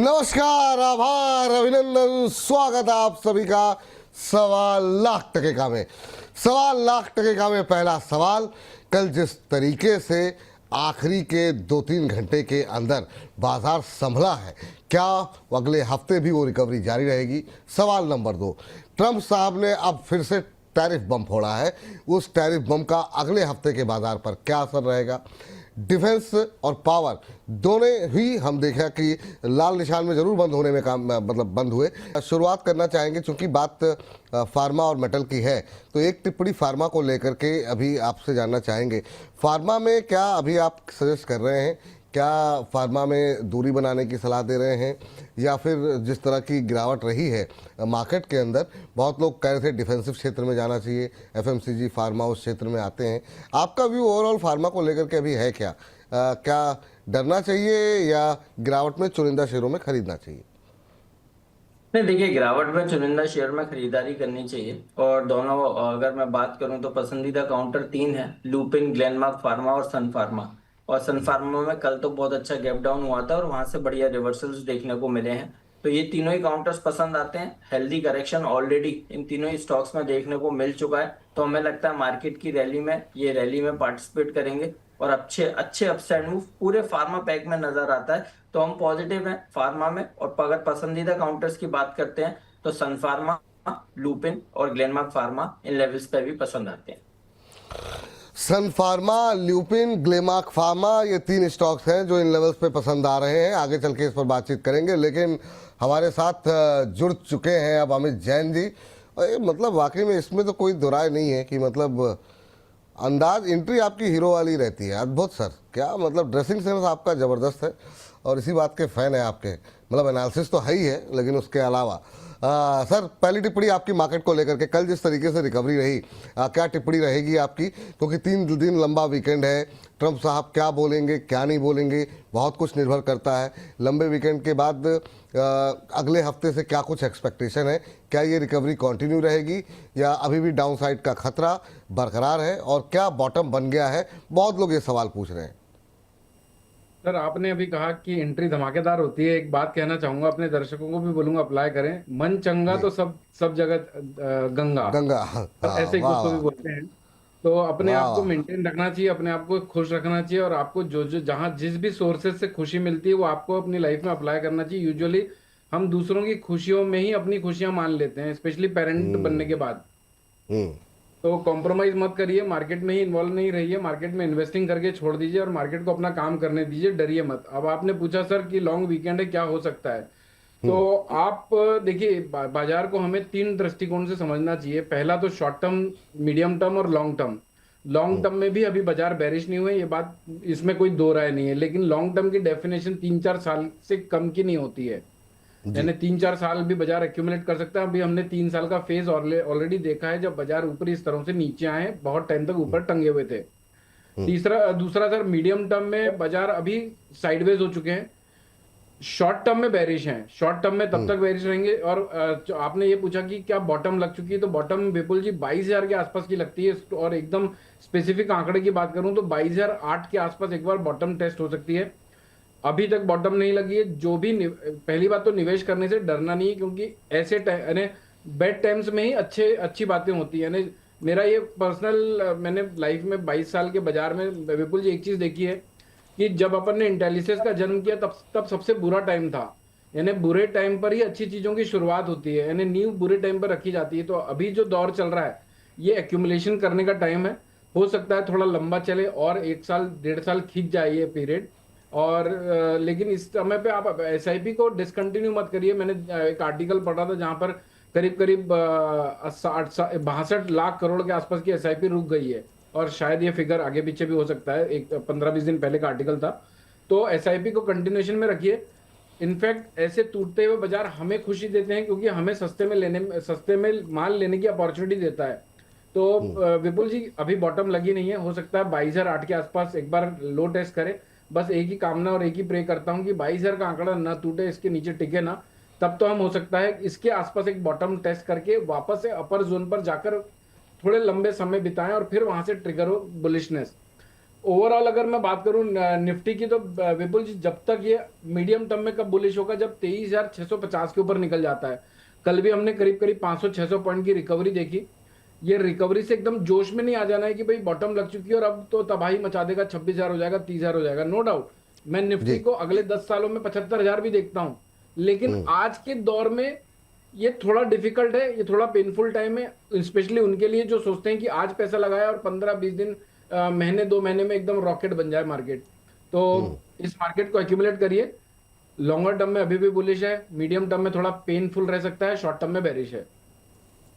नमस्कार, आभार, अभिनंदन, स्वागत है आप सभी का सवाल लाख टके में। सवाल लाख टके में पहला सवाल, कल जिस तरीके से आखिरी के 2-3 घंटे के अंदर बाजार संभला है, क्या अगले हफ्ते भी वो रिकवरी जारी रहेगी? सवाल नंबर 2, ट्रंप साहब ने अब फिर से टैरिफ बम फोड़ा है, उस टैरिफ बम का अगले हफ्ते के बाजार पर क्या असर रहेगा? डिफेंस और पावर दोनों ही हम देखा कि लाल निशान में जरूर बंद होने में काम मतलब बंद हुए। शुरुआत करना चाहेंगे, चूंकि बात फार्मा और मेटल की है, तो एक टिप्पणी फार्मा को लेकर के अभी आपसे जानना चाहेंगे। फार्मा में क्या अभी आप सजेस्ट कर रहे हैं, क्या फार्मा में दूरी बनाने की सलाह दे रहे हैं, या फिर जिस तरह की गिरावट रही है मार्केट के अंदर, बहुत लोग कह रहे थे डिफेंसिव क्षेत्र में जाना चाहिए, एफएमसीजी फार्मा उस क्षेत्र में आते हैं, आपका व्यू ओवरऑल फार्मा को लेकर के अभी है क्या? क्या डरना चाहिए या गिरावट में चुनिंदा शेयरों में खरीदना चाहिए? नहीं, देखिए, गिरावट में चुनिंदा शेयर में खरीदारी करनी चाहिए। और दोनों अगर मैं बात करूं तो पसंदीदा काउंटर 3 है, लुपिन, ग्लेनमार्क फार्मा और सन फार्मा। और सन फार्मा में कल तो बहुत अच्छा गैप डाउन हुआ था और वहां से बढ़िया रिवर्सल्स देखने को मिले हैं। तो ये तीनों ही काउंटर्स पसंद आते हैं। हेल्दी करेक्शन ऑलरेडी इन तीनों ही स्टॉक्स में देखने को मिल चुका है, तो हमें लगता है मार्केट की रैली में पार्टिसिपेट करेंगे और अच्छे अच्छे अपसाइड मूव पूरे फार्मा पैक में नजर आता है। तो हम पॉजिटिव हैं फार्मा में। और अगर पसंदीदा काउंटर्स की बात करते हैं तो सन फार्मा, लुपिन और ग्लेनमार्क फार्मा इन लेवल्स पे भी पसंद आते हैं। सन फार्मा, ल्यूपिन, ग्लेमार्क फार्मा, ये 3 स्टॉक्स हैं जो इन लेवल्स पे पसंद आ रहे हैं। आगे चल के इस पर बातचीत करेंगे, लेकिन हमारे साथ जुड़ चुके हैं अब अमित जैन जी। और ये मतलब वाकई में इसमें तो कोई दुराय नहीं है कि मतलब अंदाज एंट्री आपकी हीरो वाली रहती है। अद्भुत सर, क्या मतलब ड्रेसिंग सेंस आपका ज़बरदस्त है और इसी बात के फ़ैन है आपके। मतलब एनालिसिस तो है ही है, लेकिन उसके अलावा सर, पहली टिप्पणी आपकी मार्केट को लेकर के, कल जिस तरीके से रिकवरी रही, क्या टिप्पणी रहेगी आपकी? क्योंकि 3 दिन लंबा वीकेंड है, ट्रंप साहब क्या बोलेंगे क्या नहीं बोलेंगे, बहुत कुछ निर्भर करता है। लंबे वीकेंड के बाद अगले हफ्ते से क्या कुछ एक्सपेक्टेशन है? क्या ये रिकवरी कंटिन्यू रहेगी या अभी भी डाउन साइड का खतरा बरकरार है, और क्या बॉटम बन गया है? बहुत लोग ये सवाल पूछ रहे हैं। सर, आपने अभी कहा कि एंट्री धमाकेदार होती है। एक बात कहना चाहूंगा, अपने दर्शकों को भी बोलूंगा अप्लाई करें। मन चंगा जी, तो सब सब जगह गंगा, गंगा, और हाँ, ऐसे ही कुछ वाह तो भी वाह, बोलते हैं। तो अपने वाह आप को वाह। मेंटेन रखना चाहिए, अपने आप को खुश रखना चाहिए, और आपको जो जो जहां जिस भी सोर्सेज से खुशी मिलती है वो आपको अपनी लाइफ में अप्लाई करना चाहिए। यूजुअली हम दूसरों की खुशियों में ही अपनी खुशियां मान लेते हैं, स्पेशली पेरेंट बनने के हम्म। बाद। हम्म। तो कॉम्प्रोमाइज मत करिए, मार्केट में ही इन्वॉल्व नहीं रहिए, मार्केट में इन्वेस्टिंग करके छोड़ दीजिए और मार्केट को अपना काम करने दीजिए, डरिए मत। अब आपने पूछा सर कि लॉन्ग वीकेंड है, क्या हो सकता है? हम्म। तो आप देखिए, बाजार को हमें 3 दृष्टिकोण से समझना चाहिए। पहला तो शॉर्ट टर्म, मीडियम टर्म और लॉन्ग टर्म। लॉन्ग हम्म। टर्म में भी अभी बाजार बेरिश नहीं हुए, ये बात, इसमें कोई दो राय नहीं है। लेकिन लॉन्ग टर्म की डेफिनेशन 3-4 साल से कम की नहीं होती है। जी। यानी 3-4 साल भी बाजार एक्यूमुलेट कर सकता है। अभी हमने 3 साल का फेज ऑलरेडी देखा है, जब बाजार ऊपरी स्तरों से नीचे आए, बहुत टाइम तक ऊपर टंगे हुए थे। दूसरा सर, मीडियम टर्म में बाजार अभी साइडवेज हो चुके हैं। शॉर्ट टर्म में बेरिश हैं, शॉर्ट टर्म में तब तक बेरिश रहेंगे। और जो आपने ये पूछा कि क्या बॉटम लग चुकी है, तो बॉटम विपुल जी 22,000 के आसपास की लगती है। और एकदम स्पेसिफिक आंकड़े की बात करूं तो 22,008 के आसपास एक बार बॉटम टेस्ट हो सकती है। अभी तक बॉटम नहीं लगी है। जो भी पहली बात तो निवेश करने से डरना नहीं है, क्योंकि ऐसे यानी बेड टाइम्स में ही अच्छी बातें होती है। यानी मेरा ये पर्सनल, मैंने लाइफ में 22 साल के बाजार में विपुल जी एक चीज देखी है कि जब अपन ने इंटेलिसेंस का जन्म किया, तब तब सबसे बुरा टाइम था। यानी बुरे टाइम पर ही अच्छी चीजों की शुरुआत होती है, यानी नींव बुरे टाइम पर रखी जाती है। तो अभी जो दौर चल रहा है, ये एक्यूमुलेशन करने का टाइम है। हो सकता है थोड़ा लंबा चले और 1 साल 1.5 साल खींच जाए ये पीरियड। और लेकिन इस समय पे आप एसआईपी को डिसकंटिन्यू मत करिए। मैंने एक आर्टिकल पढ़ा था जहां पर करीब करीब 62 लाख करोड़ के आसपास की एसआईपी रुक गई है। और शायद ये फिगर आगे पीछे भी हो सकता है, एक 15-20 दिन पहले का आर्टिकल था। तो एसआईपी को कंटिन्यूएशन में रखिए। इनफैक्ट ऐसे टूटते हुए बाजार हमें खुशी देते हैं, क्योंकि हमें सस्ते में माल लेने की अपॉर्चुनिटी देता है। तो विपुल जी, अभी बॉटम लगी नहीं है। हो सकता है 22,008 के आसपास एक बार लो टेस्ट करे। बस एक ही कामना और एक ही प्रे करता हूं कि 22,000 का आंकड़ा ना टूटे, इसके नीचे टिके ना। तब तो हम हो सकता है इसके आसपास एक बॉटम टेस्ट करके वापस से अपर जोन पर जाकर थोड़े लंबे समय बिताएं और फिर वहां से ट्रिगर हो बुलिशनेस। ओवरऑल अगर मैं बात करूं निफ्टी की, तो विपुल जी जब तक ये मीडियम टर्म में कब बुलिश होगा, जब 23,650 के ऊपर निकल जाता है। कल भी हमने करीब करीब 500-600 पॉइंट की रिकवरी देखी। ये रिकवरी से एकदम जोश में नहीं आ जाना है कि भाई बॉटम लग चुकी है और अब तो तबाही मचा देगा, 26,000 हो जाएगा, 30,000 हो जाएगा, नो डाउट। मैं निफ्टी जी। को अगले 10 सालों में 75,000 भी देखता हूं, लेकिन आज के दौर में ये थोड़ा डिफिकल्ट है, ये थोड़ा पेनफुल टाइम है, स्पेशली उनके लिए जो सोचते हैं कि आज पैसा लगाया और 15-20 दिन, महीने 2 महीने में एकदम रॉकेट बन जाए मार्केट। तो इस मार्केट को एक्यूमुलेट करिए। लॉन्गर टर्म में अभी भी बुलिश है, मीडियम टर्म में थोड़ा पेनफुल रह सकता है, शॉर्ट टर्म में बेरिश है।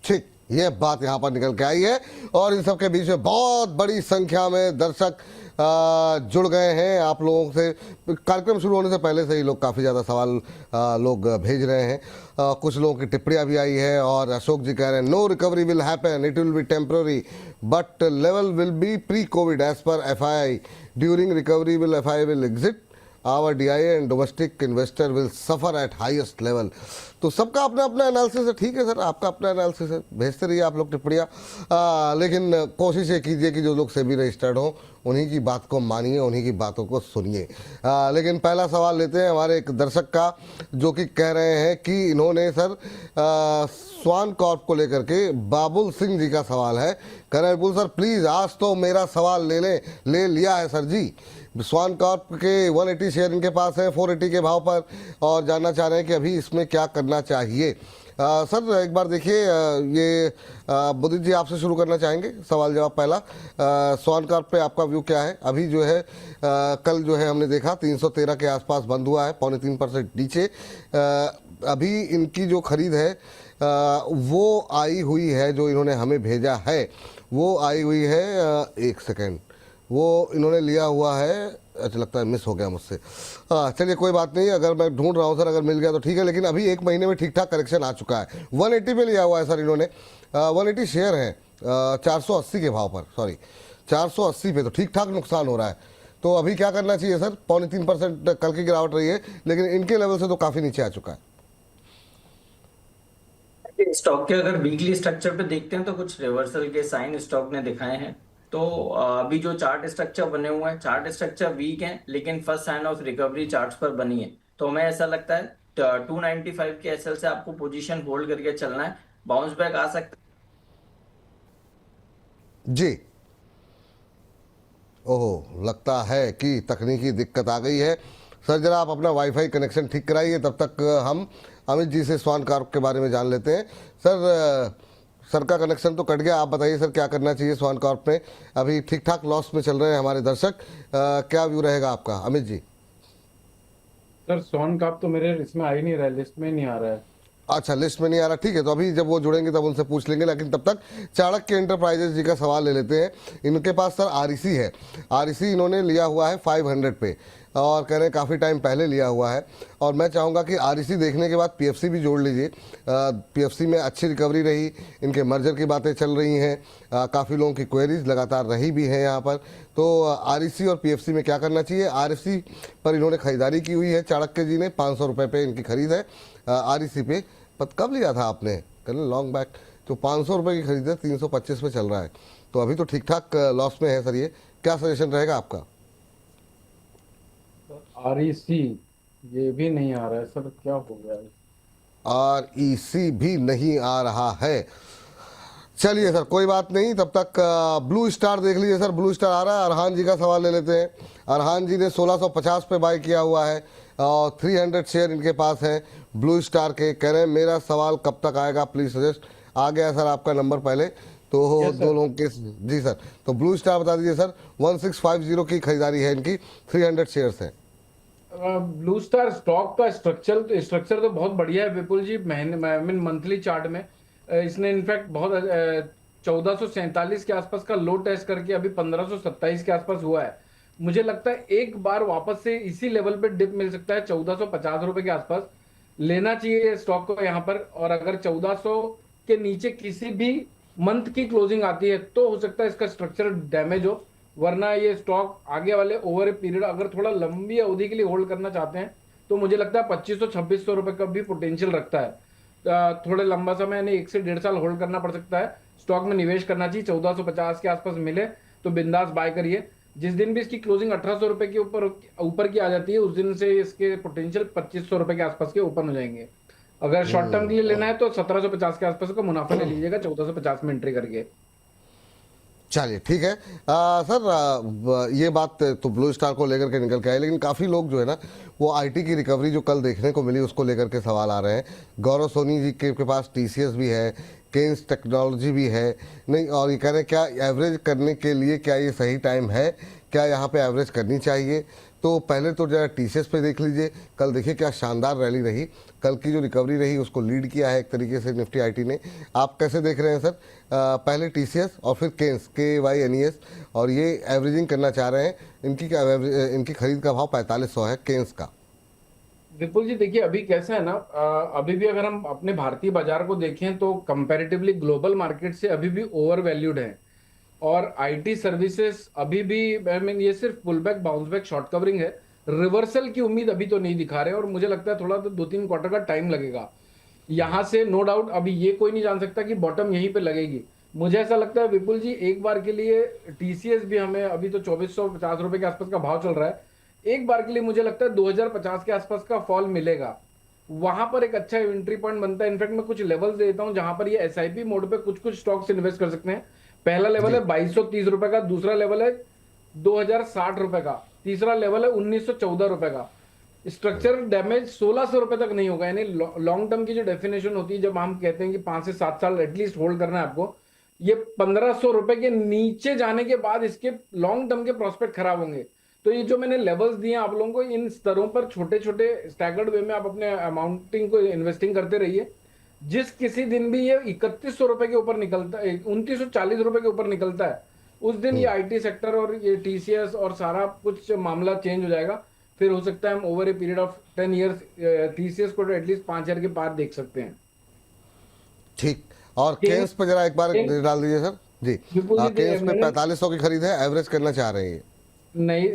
ठीक, ये बात यहाँ पर निकल के आई है और इन सब के बीच में बहुत बड़ी संख्या में दर्शक जुड़ गए हैं। आप लोगों से कार्यक्रम शुरू होने से पहले से ही लोग काफ़ी ज़्यादा सवाल लोग भेज रहे हैं। कुछ लोगों की टिप्पणियाँ भी आई है और अशोक जी कह रहे हैं no recovery will happen, it will be temporary but level will be pre covid age पर FI, during recovery will FI will exit, our DIA and domestic investor will suffer at highest level. तो सबका अपना अपना analysis है, ठीक है sir, आपका अपना एनालिसिस है, भेजते रहिए आप लोग टिप्पणियाँ, लेकिन कोशिश ये कीजिए कि जो लोग सेबी रजिस्टर्ड हों उन्हीं की बात को मानिए, उन्हीं की बातों को सुनिए। लेकिन पहला सवाल लेते हैं हमारे एक दर्शक का, जो कि कह रहे हैं कि इन्होंने सर स्वान कॉर्प को लेकर के बाबुल सिंह जी का सवाल है। कह रहे हैं बुल सर प्लीज़ आज तो मेरा सवाल ले लिया है सर जी। स्वान कॉर्प के 180 शेयर इनके पास है 480 के भाव पर और जानना चाह रहे हैं कि अभी इसमें क्या करना चाहिए। सर एक बार देखिए, ये बुदित जी आपसे शुरू करना चाहेंगे सवाल जवाब पहला। स्वान कॉर्प पे आपका व्यू क्या है? अभी जो है कल जो है हमने देखा 313 के आसपास बंद हुआ है, 3.25% नीचे। अभी इनकी जो खरीद है वो आई हुई है, जो इन्होंने हमें भेजा है वो आई हुई है, एक सेकेंड, वो इन्होंने लिया हुआ है, अच्छा लगता है मिस हो गया मुझसे। चलिए कोई बात नहीं, अगर मैं ढूंढ रहा हूँ सर, अगर मिल गया तो ठीक है, लेकिन अभी एक महीने में ठीक ठाक करेक्शन आ चुका है। 180 पे लिया हुआ है सर इन्होंने, 180 शेयर है 480 के भाव पर, सॉरी 480 पे, तो ठीक ठाक नुकसान हो रहा है। तो अभी क्या करना चाहिए सर? 3.25% कल की गिरावट रही है, लेकिन इनके लेवल से तो काफ़ी नीचे आ चुका है। स्टॉक के अगर वीकली स्ट्रक्चर पे देखते हैं तो कुछ रिवर्सल के साइन स्टॉक ने दिखाए हैं। तो अभी जो चार्ट स्ट्रक्चर बने हुए हैं, चार्ट स्ट्रक्चर वीक है, लेकिन first sign of recovery charts पर बनी है। तो हमें ऐसा लगता है 295 के एसएल से आपको पोजीशन होल्ड करके चलना है, बाउंस बैक आ सकता जी। ओहो, लगता है कि तकनीकी दिक्कत आ गई है। सर जरा आप अपना वाईफाई कनेक्शन ठीक कराइए, तब तक हम अमित जी से स्वान कॉर्प के बारे में जान लेते हैं। सर का कनेक्शन तो कट गया, आप बताइए सर क्या करना चाहिए स्वान कॉर्प में? अभी ठीक ठाक लॉस में चल रहे हैं हमारे दर्शक, क्या व्यू रहेगा आपका अमित जी? सर स्वान कॉर्प तो मेरे इसमें आ ही नहीं रहा है, लिस्ट में ही नहीं आ रहा है। अच्छा, लिस्ट में नहीं आ रहा, ठीक है, तो अभी जब वो जुड़ेंगे तब उनसे पूछ लेंगे, लेकिन तब तक चाणक्य एंटरप्राइजेज जी का सवाल ले लेते हैं। इनके पास सर REC है, REC इन्होंने लिया हुआ है 500 पे और कह रहे हैं काफ़ी टाइम पहले लिया हुआ है, और मैं चाहूँगा कि REC देखने के बाद PFC भी जोड़ लीजिए। PFC में अच्छी रिकवरी रही, इनके मर्जर की बातें चल रही हैं, काफ़ी लोगों की क्वेरीज लगातार रही भी हैं यहाँ पर। तो REC और PFC में क्या करना चाहिए? REC पर इन्होंने खरीदारी की हुई है, चाणक्य जी ने 500 रुपये पे इनकी खरीद है। REC पे कब लिया था आपने? कल लॉन्ग बैक, तो 500 रुपये की खरीद है, 325 पे चल रहा है, तो अभी तो ठीक ठाक लॉस में है सर। ये क्या सजेशन रहेगा आपका? REC ये भी नहीं आ रहा है सर, क्या हो गया है? REC भी नहीं आ रहा है, चलिए सर कोई बात नहीं, तब तक ब्लू स्टार देख लीजिए सर। ब्लू स्टार आ रहा है, अरहान जी का सवाल ले लेते हैं। अरहान जी ने 1650 पे बाय किया हुआ है और 300 शेयर इनके पास है ब्लू स्टार के। कह रहे हैं मेरा सवाल कब तक आएगा, प्लीज सजेस्ट। आ गया सर आपका नंबर पहले तो दो लोगों के, जी सर, तो ब्लू स्टार बता दीजिए सर। 1650 की खरीदारी है इनकी, 300 शेयर्स हैं। ब्लू स्टार स्टॉक का स्ट्रक्चर तो बहुत बढ़िया है विपुल जी। महीने मंथली चार्ट में इसने इनफैक्ट बहुत 1447 के आसपास का लो टेस्ट करके अभी 1527 के आसपास हुआ है। मुझे लगता है एक बार वापस से इसी लेवल पे डिप मिल सकता है, 1450 रुपए के आसपास लेना चाहिए स्टॉक को यहाँ पर। और अगर 1400 के नीचे किसी भी मंथ की क्लोजिंग आती है तो हो सकता है इसका स्ट्रक्चर डैमेज हो, वरना ये स्टॉक आगे वाले ओवर ए पीरियड अगर थोड़ा लंबी अवधि के लिए होल्ड करना चाहते हैं तो मुझे लगता है 2500-2600 रुपए का भी पोटेंशियल रखता है। थोड़े लंबा समय यानी 1 से 1.5 साल होल्ड करना पड़ सकता है, स्टॉक में निवेश करना चाहिए। 1450 के आसपास मिले तो बिंदास बाय करिए। जिस दिन भी इसकी क्लोजिंग 1800 रुपए के ऊपर ऊपर की आ जाती है, उस दिन से इसके पोटेंशियल 2500 रुपए के आसपास के ओपन हो जाएंगे। अगर शॉर्ट टर्म के लिए लेना है तो 1750 के आसपास का मुनाफा ले लीजिएगा 1450 में एंट्री करके। चलिए ठीक है। सर ये बात तो ब्लू स्टार को लेकर के निकल के आए, लेकिन काफ़ी लोग जो है ना वो आईटी की रिकवरी जो कल देखने को मिली उसको लेकर के सवाल आ रहे हैं। गौरव सोनी जी के पास टीसीएस भी है, केन्स टेक्नोलॉजी भी है, नहीं, और ये कह रहे हैं क्या एवरेज करने के लिए क्या ये सही टाइम है, क्या यहाँ पे एवरेज करनी चाहिए? तो पहले तो जरा टीसीएस पे देख लीजिए, कल देखिए क्या शानदार रैली रही, कल की जो रिकवरी रही उसको लीड किया है एक तरीके से निफ्टी आईटी ने। आप कैसे देख रहे हैं सर? पहले टीसीएस और फिर केन्स KYNES, और ये एवरेजिंग करना चाह रहे हैं, इनकी खरीद का भाव 4500 है केन्स का। विपुल जी देखिए, अभी कैसा है ना, अभी भी अगर हम अपने भारतीय बाजार को देखें तो कंपैरेटिवली ग्लोबल मार्केट से अभी भी ओवर वैल्यूड है, और आईटी सर्विसेज अभी भी, आई मीन, ये सिर्फ pull back bounce back short covering है, रिवर्सल की उम्मीद अभी तो नहीं दिखा रहे, और मुझे लगता है थोड़ा तो 2-3 क्वार्टर का टाइम लगेगा यहाँ से, नो डाउट। अभी ये कोई नहीं जान सकता कि बॉटम यहीं पे लगेगी। मुझे ऐसा लगता है विपुल जी, एक बार के लिए टीसीएस भी हमें, अभी तो 2450 रुपए के आसपास का भाव चल रहा है, एक बार के लिए मुझे लगता है 2050 के आसपास का फॉल मिलेगा, वहां पर एक अच्छा एंट्री पॉइंट बनता है। इनफैक्ट मैं कुछ लेवल्स देता हूं जहां पर ये एसआईपी मोड पे कुछ कुछ स्टॉक्स इन्वेस्ट कर सकते हैं। पहला लेवल है 2230 रुपए का, दूसरा लेवल है 2060 रुपए का, तीसरा लेवल है 1914 रुपए का। स्ट्रक्चर डैमेज 1600 रुपए तक नहीं होगा, यानी लॉन्ग टर्म की जो डेफिनेशन होती है, जब हम कहते हैं कि 5 से 7 साल एटलीस्ट होल्ड करना है आपको, ये 1500 रुपए के नीचे जाने के बाद इसके लॉन्ग टर्म के प्रोस्पेक्ट खराब होंगे। तो ये जो मैंने लेवल्स दिए आप लोगों को, इन स्तरों पर छोटे छोटे स्टैगर्ड वे में आप अपने अमाउंटिंग को इन्वेस्टिंग करते रहिए। जिस किसी दिन भी ये 3100 रुपए के ऊपर निकलता है, 2940 रुपए के ऊपर निकलता है, उस दिन ये आईटी सेक्टर और ये टीसीएस और सारा कुछ मामला चेंज हो जाएगा। फिर हो सकता है हम over a period of 10 years TCS को एटलीस्ट 5000 के पार देख सकते हैं। ठीक, और केन्स पे जरा एक बार डाल दीजिए सर जी। केन्स पे 4500 की खरीद है, एवरेज करना चाह रहे हैं? नहीं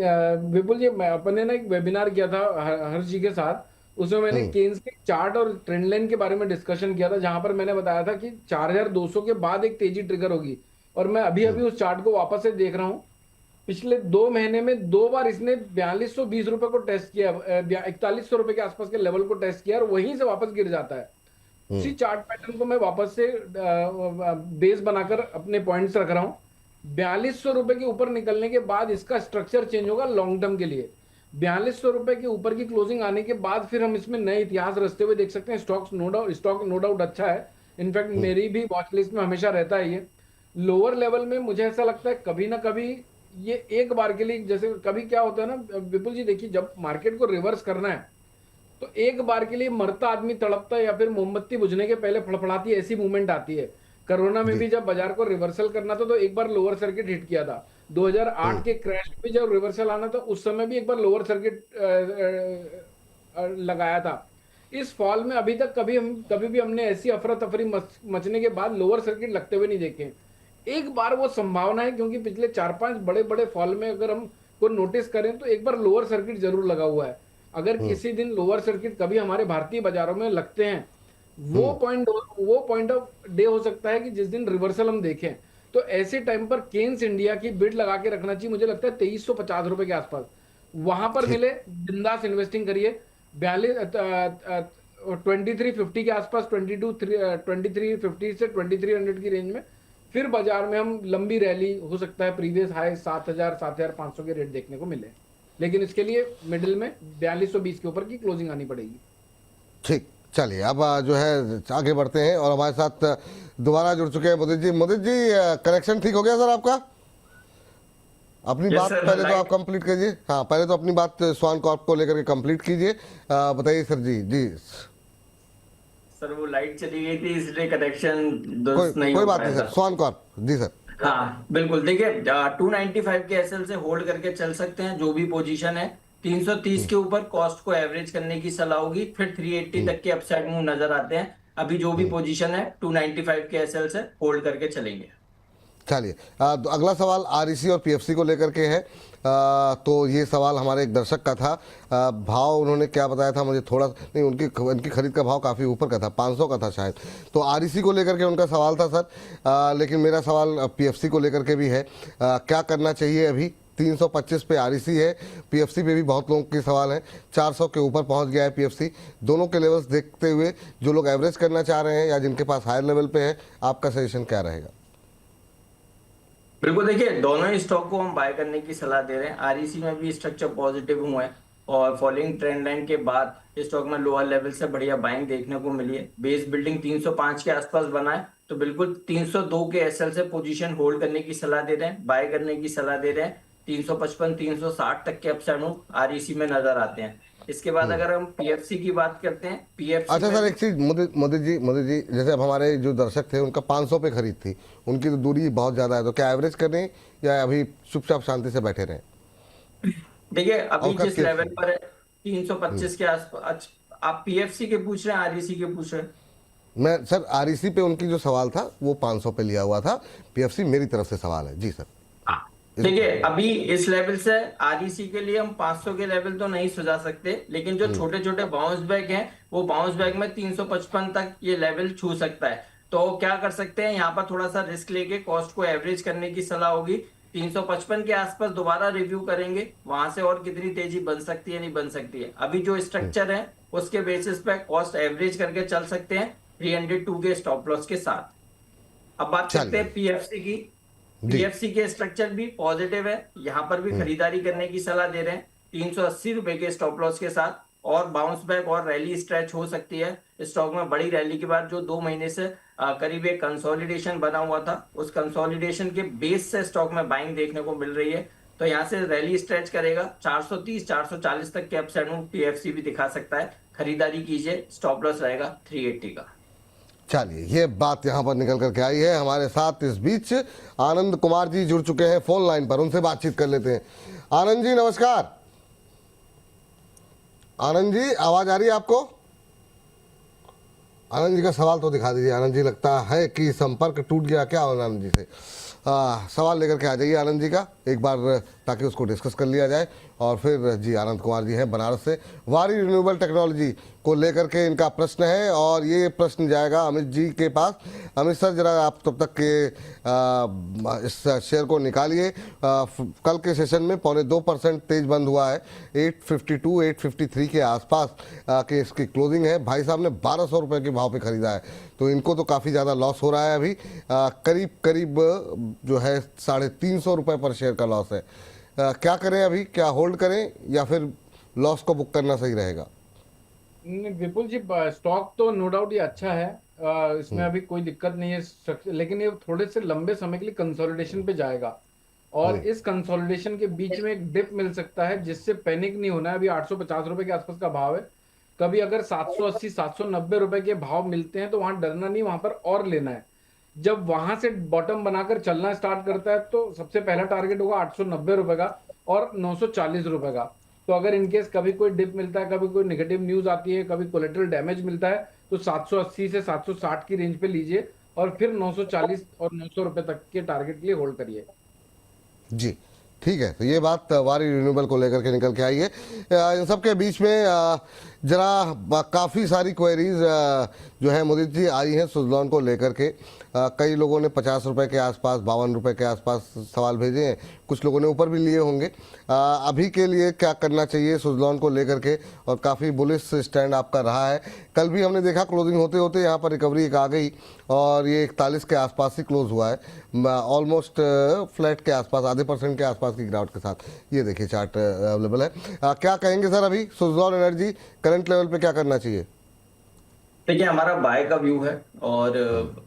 विपुल जी, मैं अपने ना एक वेबिनार किया था हर्ष जी के साथ, उसमें मैंने केन्स के चार्ट और ट्रेंड लाइन के बारे में डिस्कशन किया था, जहां पर मैंने बताया था कि 4200 के बाद एक तेजी ट्रिगर होगी, और मैं अभी अभी उस चार्ट को वापस से देख रहा हूं। पिछले 2 महीने में 2 बार इसने 4220 रुपए को टेस्ट किया, 4100 रुपए के आसपास के लेवल को टेस्ट किया, और वहीं से वापस गिर जाता है। उसी चार्ट पैटर्न को मैं वापस से बेस बनाकर अपने पॉइंट्स रख रहा हूं। 4200 रुपए के ऊपर निकलने के बाद इसका स्ट्रक्चर चेंज होगा लॉन्ग टर्म के लिए। 4200 रुपए के ऊपर की क्लोजिंग आने के बाद फिर हम इसमें नए इतिहास रचते हुए देख सकते हैं। स्टॉक नो डाउट अच्छा है, इनफैक्ट मेरी भी वॉच लिस्ट में हमेशा रहता है ये। लोअर लेवल में मुझे ऐसा लगता है कभी ना कभी ये एक बार के लिए, जैसे कभी क्या होता है ना विपुल जी, देखिए जब मार्केट को रिवर्स करना है तो एक बार के लिए मरता आदमी तड़पता है, या फिर मोमबत्ती बुझने के पहले फड़फड़ाती ऐसी मूवमेंट आती है। कोरोना में भी जब बाजार को रिवर्सल करना था तो एक बार लोअर सर्किट हिट किया था। 2008 के क्रैश में भी जब रिवर्सल आना था उस समय भी एक बार लोअर सर्किट लगाया था। इस फॉल में अभी तक कभी भी हमने ऐसी अफरा तफरी मचने के बाद लोअर सर्किट लगते हुए नहीं देखे। एक बार वो संभावना है, क्योंकि पिछले 4-5 बड़े बड़े फॉल में अगर हम को नोटिस करें तो एक बार लोअर सर्किट जरूर लगा हुआ है। अगर किसी दिन लोअर सर्किट कभी हमारे भारतीय बाजारों में लगते हैं, वो पॉइंट ऑफ डे हो सकता है कि जिस दिन रिवर्सल हम देखें, तो ऐसे टाइम पर केन्स इंडिया की बिड लगा के रखना चाहिए। मुझे लगता है 2350 रुपए के आसपास वहां पर मिले, बिंदास इन्वेस्टिंग करिए। 2350 के आसपास, 2350 से 2300 की रेंज में फिर बाजार में हम लंबी रैली, हो सकता है प्रीवियस हाई 7000-7500 के रेट देखने को मिले, लेकिन इसके लिए मिडिल में 4220 के ऊपर की क्लोजिंग आनी पड़ेगी। ठीक, चलिए अब जो है आगे बढ़ते हैं, और हमारे साथ दोबारा जुड़ चुके हैं मुदित जी। मुदित जी, कनेक्शन ठीक हो गया सर आपका? अपनी बात पहले तो आप कंप्लीट कीजिए। हाँ, पहले तो अपनी बात स्वान कॉर्प को लेकर के कंप्लीट कीजिए। बताइए सर जी। जी सर, वो लाइट चली गई थी इसलिए कनेक्शन कोई बात नहीं सर। स्वान कॉर्प जी सर। हाँ बिल्कुल, देखिए 295 के एसएल से होल्ड करके चल सकते हैं जो भी पोजीशन है। 330 के ऊपर कॉस्ट को एवरेज करने की सलाह होगी, फिर 380 तक के अपसाइड मूव नजर आते हैं। अभी जो भी पोजीशन है 295 के एसएल से होल्ड करके चलेंगे। चलिए, अगला सवाल आरईसी और पीएफसी को लेकर के है। तो ये सवाल हमारे एक दर्शक का था। भाव उन्होंने क्या बताया था मुझे थोड़ा नहीं, उनकी खरीद का भाव काफ़ी ऊपर का था, 500 का था शायद। तो आरईसी को लेकर के उनका सवाल था सर। लेकिन मेरा सवाल पीएफसी को लेकर के भी है। क्या करना चाहिए अभी 325 पे आरईसी है, पीएफसी पे भी बहुत लोगों के सवाल हैं, 400 के ऊपर पहुंच गया है पीएफसी। दोनों के लेवल्स देखते हुए जो लोग एवरेज करना चाह रहे हैं या जिनके पास हायर लेवल पे है, आपका सजेशन क्या रहेगा? बिल्कुल, देखिए दोनों ही स्टॉक को हम बाय करने की सलाह दे रहे हैं। आरईसी में भी स्ट्रक्चर पॉजिटिव हुआ है और फॉलोइंग ट्रेंड लाइन के बाद स्टॉक में लोअर लेवल से बढ़िया बाइंग देखने को मिली है। बेस बिल्डिंग 305 के आसपास बना है, तो बिल्कुल 302 के एसएल से पोजीशन होल्ड करने की सलाह दे रहे हैं, बाय करने की सलाह दे रहे हैं। 355 360 तक के अपसाइड आरईसी में नजर आते हैं। इसके बाद अगर हम पीएफसी की बात करते हैं, पीएफसी अच्छा सर, एक चीज मोदी जी, जैसे अब हमारे जो दर्शक थे उनका 500 पे खरीद थी, उनकी तो दूरी बहुत ज्यादा है, तो क्या एवरेज करें या अभी चुपचाप शांति से बैठे रहें? देखिए अभी और कब जिस लेवल पर है 325 के आसपास, आप पीएफसी के पूछ रहे हैं आरईसी के पूछ रहे हैं? मैं सर आरईसी पे उनकी जो सवाल था वो 500 पे लिया हुआ था, पीएफसी मेरी तरफ से सवाल है जी सर। देखिए अभी इस लेवल से आरईसी के लिए हम 500 के लेवल तो नहीं सुझा सकते, लेकिन जो छोटे छोटे बाउंस बैक हैं वो बाउंस बैक में 355 तक ये लेवल छू सकता है। तो क्या कर सकते हैं, यहाँ पर थोड़ा सा रिस्क लेके कॉस्ट को एवरेज करने की सलाह होगी। 355 के आसपास दोबारा रिव्यू करेंगे, वहां से और कितनी तेजी बन सकती है नहीं बन सकती है। अभी जो स्ट्रक्चर है उसके बेसिस पे कॉस्ट एवरेज करके चल सकते हैं 302 के स्टॉप लॉस के साथ। अब बात करते हैं पीएफसी की। पीएफसी के स्ट्रक्चर भी पॉजिटिव है, यहाँ पर भी खरीदारी करने की सलाह दे रहे हैं 380 रुपए के स्टॉप लॉस के साथ, और बाउंस बैक और रैली स्ट्रेच हो सकती है स्टॉक में। बड़ी रैली के बाद जो 2 महीने से करीब एक कंसोलिडेशन बना हुआ था, उस कंसोलिडेशन के बेस से स्टॉक में बाइंग देखने को मिल रही है, तो यहाँ से रैली स्ट्रेच करेगा 430 440 तक के अपसाइड में पीएफसी भी दिखा सकता है। खरीदारी कीजिए, स्टॉप लॉस रहेगा 380 का। चलिए, ये बात यहाँ पर निकल करके आई है। हमारे साथ इस बीच आनंद कुमार जी जुड़ चुके हैं फोन लाइन पर, उनसे बातचीत कर लेते हैं। आनंद जी नमस्कार। आनंद जी आवाज आ रही है आपको? आनंद जी का सवाल तो दिखा दीजिए। आनंद जी लगता है कि संपर्क टूट गया क्या आनंद जी से? सवाल लेकर के आ जाइए आनंद जी का एक बार, ताकि उसको डिस्कस कर लिया जाए। और फिर जी आनंद कुमार जी हैं बनारस से, वारी रिन्यूएबल टेक्नोलॉजी को लेकर के इनका प्रश्न है और ये प्रश्न जाएगा अमित जी के पास। अमित सर जरा आप तब तक के इस शेयर को निकालिए। कल के सेशन में 0.25% तेज बंद हुआ है, 852 853 के आसपास के इसकी क्लोजिंग है। भाई साहब ने 1200 रुपये के भाव पे खरीदा है, तो इनको तो काफ़ी ज़्यादा लॉस हो रहा है अभी। करीब करीब जो है 350 रुपये पर शेयर का लॉस है। क्या करें अभी, क्या होल्ड करें या फिर लॉस को बुक करना सही रहेगा? विपुल जी, स्टॉक तो नो डाउट ये अच्छा है, इसमें अभी कोई दिक्कत नहीं है, लेकिन ये थोड़े से लंबे समय के लिए कंसोलिडेशन पे जाएगा और इस कंसोलिडेशन के बीच में एक डिप मिल सकता है, जिससे पैनिक नहीं होना है। अभी 850 रुपए के आसपास का भाव है, कभी अगर 780 790 रुपए के भाव मिलते हैं तो वहां डरना नहीं, वहां पर और लेना है। जब वहां से बॉटम बनाकर चलना स्टार्ट करता है तो सबसे पहला टारगेट होगा 890 रुपए का और 940 रुपए का। तो अगर इनकेस कभी कोई डिप मिलता है, कभी कोई नेगेटिव न्यूज आती है, कभी कोलेटरल डैमेज मिलता है, तो 780 से 760 की रेंज पे लीजिए और फिर 940 और 900 रुपए तक के टारगेट के लिए होल्ड करिए। जी ठीक है, तो ये बात वारी रिन्यूएबल को लेकर के निकल के आई है। इन सब के बीच में जरा काफ़ी सारी क्वेरीज जो है मोदी जी आई हैं सुजलॉन को लेकर के। कई लोगों ने 50 रुपये के आसपास, 52 रुपये के आसपास सवाल भेजे हैं, कुछ लोगों ने ऊपर भी लिए होंगे। अभी के लिए क्या करना चाहिए सुजलॉन को लेकर के? और काफ़ी बुलिश स्टैंड आपका रहा है। कल भी हमने देखा क्लोजिंग होते होते यहाँ पर रिकवरी एक आ गई और ये 41 के आसपास ही क्लोज हुआ है, ऑलमोस्ट फ्लैट के आसपास, आधे % के आसपास की गिरावट के साथ। ये देखिए चार्ट अवेलेबल है। क्या कहेंगे सर अभी सुजलॉन एनर्जी करंट लेवल पे क्या करना चाहिए? देखिए हमारा बाय का व्यू है और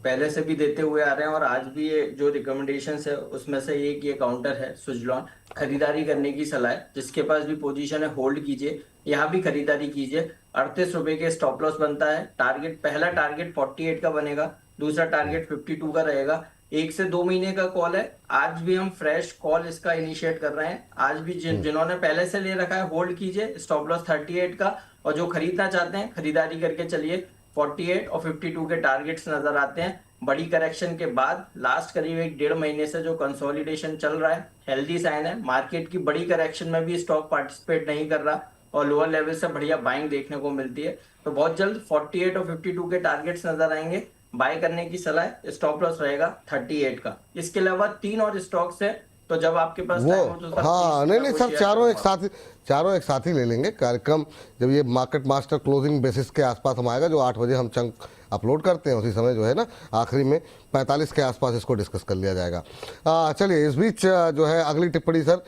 पहले से भी देते हुए आ रहे हैं, और आज भी ये जो रिकमेंडेशंस है उसमें से एक ये काउंटर है सुजलॉन। खरीदारी करने की सलाह है, जिसके पास भी पोजीशन है होल्ड कीजिए, यहाँ भी खरीदारी कीजिए। 38 रुपए के स्टॉप लॉस बनता है। टारगेट, पहला टारगेट 48 का बनेगा, दूसरा टारगेट 52 का रहेगा। 1 से 2 महीने का कॉल है। आज भी हम फ्रेश कॉल इसका इनिशिएट कर रहे हैं। आज भी जिन्होंने पहले से ले रखा है होल्ड कीजिए, स्टॉप लॉस 38 का, और जो खरीदना चाहते हैं खरीदारी करके चलिए। 48 और 52 के टारगेट्स नजर आते हैं। बड़ी करेक्शन के बाद लास्ट करीब 1-1.5 महीने से जो कंसोलिडेशन चल रहा है, हेल्दी साइन है। मार्केट की बड़ी करेक्शन में भी स्टॉक पार्टिसिपेट नहीं कर रहा और लोअर लेवल से बढ़िया बाइंग देखने को मिलती है। तो बहुत जल्द 48 और 52 के टारगेट्स नजर आएंगे। बाय करने की सलाह है, स्टॉप लॉस रहेगा 38 का। इसके अलावा 3 और स्टॉक्स है तो जब आपके पास टाइम हो तो वो सर हाँ, प्लीज नहीं मैं नहीं वो सर, शेयर चारों एक साथ ही ले लेंगे कार्यक्रम। जब ये मार्केट मास्टर क्लोजिंग बेसिस के आसपास हम आएगा, जो 8 बजे हम चंक अपलोड करते हैं, उसी समय जो है ना आखिरी में 45 के आसपास इसको डिस्कस कर लिया जाएगा। चलिए, इस बीच जो है अगली टिप्पणी सर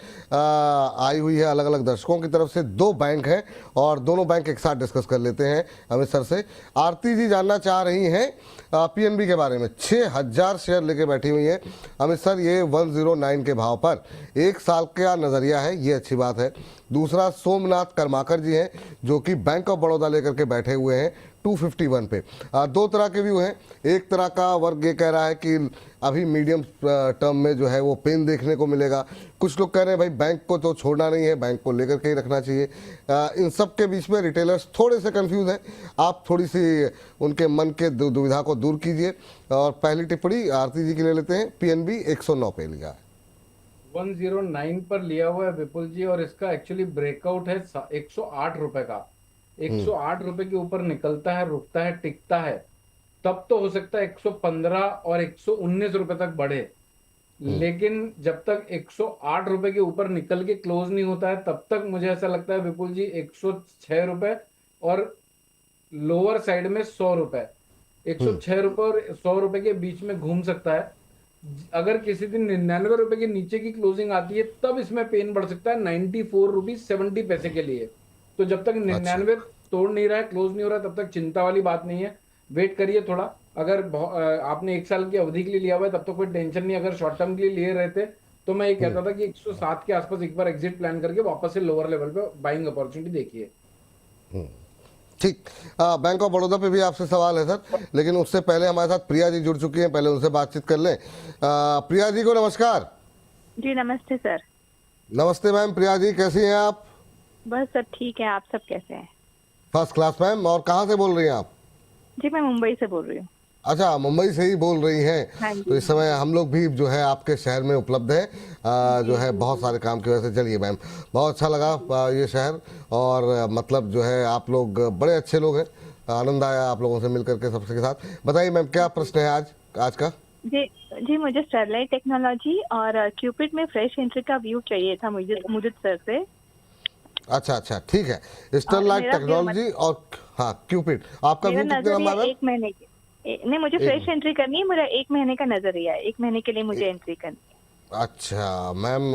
आई हुई है अलग अलग दर्शकों की तरफ से। 2 बैंक हैं और दोनों बैंक एक साथ डिस्कस कर लेते हैं अमित सर से। आरती जी जानना चाह रही हैं पीएनबी के बारे में। 6000 शेयर लेके बैठी हुई हैं अमित सर, ये 109 के भाव पर। 1 साल का नज़रिया है, ये अच्छी बात है। दूसरा सोमनाथ कर्माकर जी हैं जो कि बैंक ऑफ बड़ौदा लेकर के बैठे हुए हैं 251 पे। 2 तरह के व्यू हैं। एक तरह का वर्ग ये कह रहा है कि अभी मीडियम टर्म में जो है वो पेन देखने को मिलेगा। कुछ लोग कह रहे हैं भाई बैंक को तो छोड़ना नहीं है, बैंक को लेकर के ही रखना चाहिए। इन सब के बीच में रिटेलर्स थोड़े से कंफ्यूज हैं। आप थोड़ी सी उनके मन के दुविधा को दूर कीजिए। और पहली टिप्पणी आरती जी की ले लेते हैं। पीएनबी 109 पे लिया है, 109 पर लिया हुआ है विपुल जी, और इसका एक्चुअली ब्रेकआउट है 108 रुपए का। 108 रुपए के ऊपर निकलता है, रुकता है, टिकता है, तब तो हो सकता है 115 और 119 रुपए तक बढ़े। लेकिन जब तक 108 रुपए के ऊपर निकल के क्लोज नहीं होता है, तब तक मुझे ऐसा लगता है विपुल जी 106 रुपए और लोअर साइड में 100 रुपए, 106 रुपए और 100 रुपए के बीच में घूम सकता है। अगर किसी दिन 99 रुपए के नीचे की क्लोजिंग आती है, तब इसमें पेन बढ़ सकता है 94 रुपीज 70 पैसे के लिए। तो जब तक 99 तोड़ नहीं रहा है, क्लोज नहीं हो रहा है, तब तक चिंता वाली बात नहीं है। वेट करिए थोड़ा। अगर आपने 1 साल की अवधि के लिए लिया हुआ है, तब तो कोई टेंशन नहीं। अगर शॉर्ट टर्म के लिए लिए रहते तो मैं ये कहता था कि 107 के आसपास एक बार एग्जिट प्लान करके वापस से लोअर लेवल पे बाइंग अपॉर्चुनिटी देखिए। ठीक। बैंक ऑफ बड़ौदा पे भी आपसे सवाल है सर, लेकिन उससे पहले हमारे साथ प्रिया जी जुड़ चुकी हैं, पहले उनसे बातचीत कर लें। प्रिया जी को नमस्कार। जी नमस्ते सर। नमस्ते मैम। प्रिया जी कैसी हैं आप? बस सब ठीक है, आप सब कैसे हैं? First class ma'am. और कहाँ से बोल रही हैं आप? जी मैं मुंबई से बोल रही हूँ। अच्छा, मुंबई से ही बोल रही हैं। हाँ जी। तो इस समय हम लोग भी जो है आपके शहर में उपलब्ध है, जो है बहुत सारे काम की वजह से। चलिए मैम, बहुत अच्छा लगा ये शहर, और मतलब जो है आप लोग बड़े अच्छे लोग हैं। आनंद आया आप लोगों से मिलकर के सबके साथ। बताइए मैम, क्या प्रश्न है आज का? जी मुझे स्टरलाइट टेक्नोलॉजी और क्यूपिड में फ्रेश एंट्री का व्यू चाहिए था मुझे सर से। अच्छा, ठीक है। स्टरलाइट टेक्नोलॉजी और हाँ क्यूपिड, आपका व्यू कितने लंबा है? 1 महीने की नहीं, मुझे फ्रेश एंट्री करनी है। मेरा 1 महीने का नजरिया है, 1 महीने के लिए मुझे एंट्री करनी है। अच्छा मैम,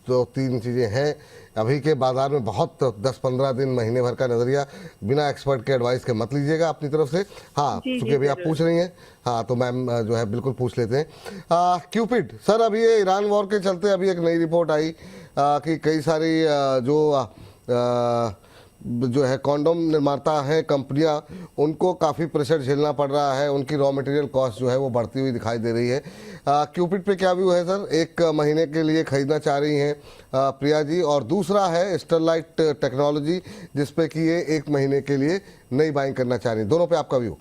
2-3 चीज़ें हैं अभी के बाजार में। बहुत 10-15 दिन, महीने भर का नज़रिया बिना एक्सपर्ट के एडवाइस के मत लीजिएगा अपनी तरफ से। हाँ, क्योंकि अभी आप पूछ रही हैं, हाँ तो मैम जो है बिल्कुल पूछ लेते हैं। क्यूपिड सर, अभी ये ईरान वॉर के चलते अभी एक नई रिपोर्ट आई कि कई सारी जो है कॉन्डोम निर्माता हैं कंपनियां, उनको काफ़ी प्रेशर झेलना पड़ रहा है। उनकी रॉ मटेरियल कॉस्ट जो है वो बढ़ती हुई दिखाई दे रही है। क्यूपिड पे क्या व्यू है सर? 1 महीने के लिए खरीदना चाह रही हैं प्रिया जी, और दूसरा है स्टरलाइट टेक्नोलॉजी जिसपे कि ये 1 महीने के लिए नई बाइंग करना चाह रही हैं। दोनों पे आपका व्यू?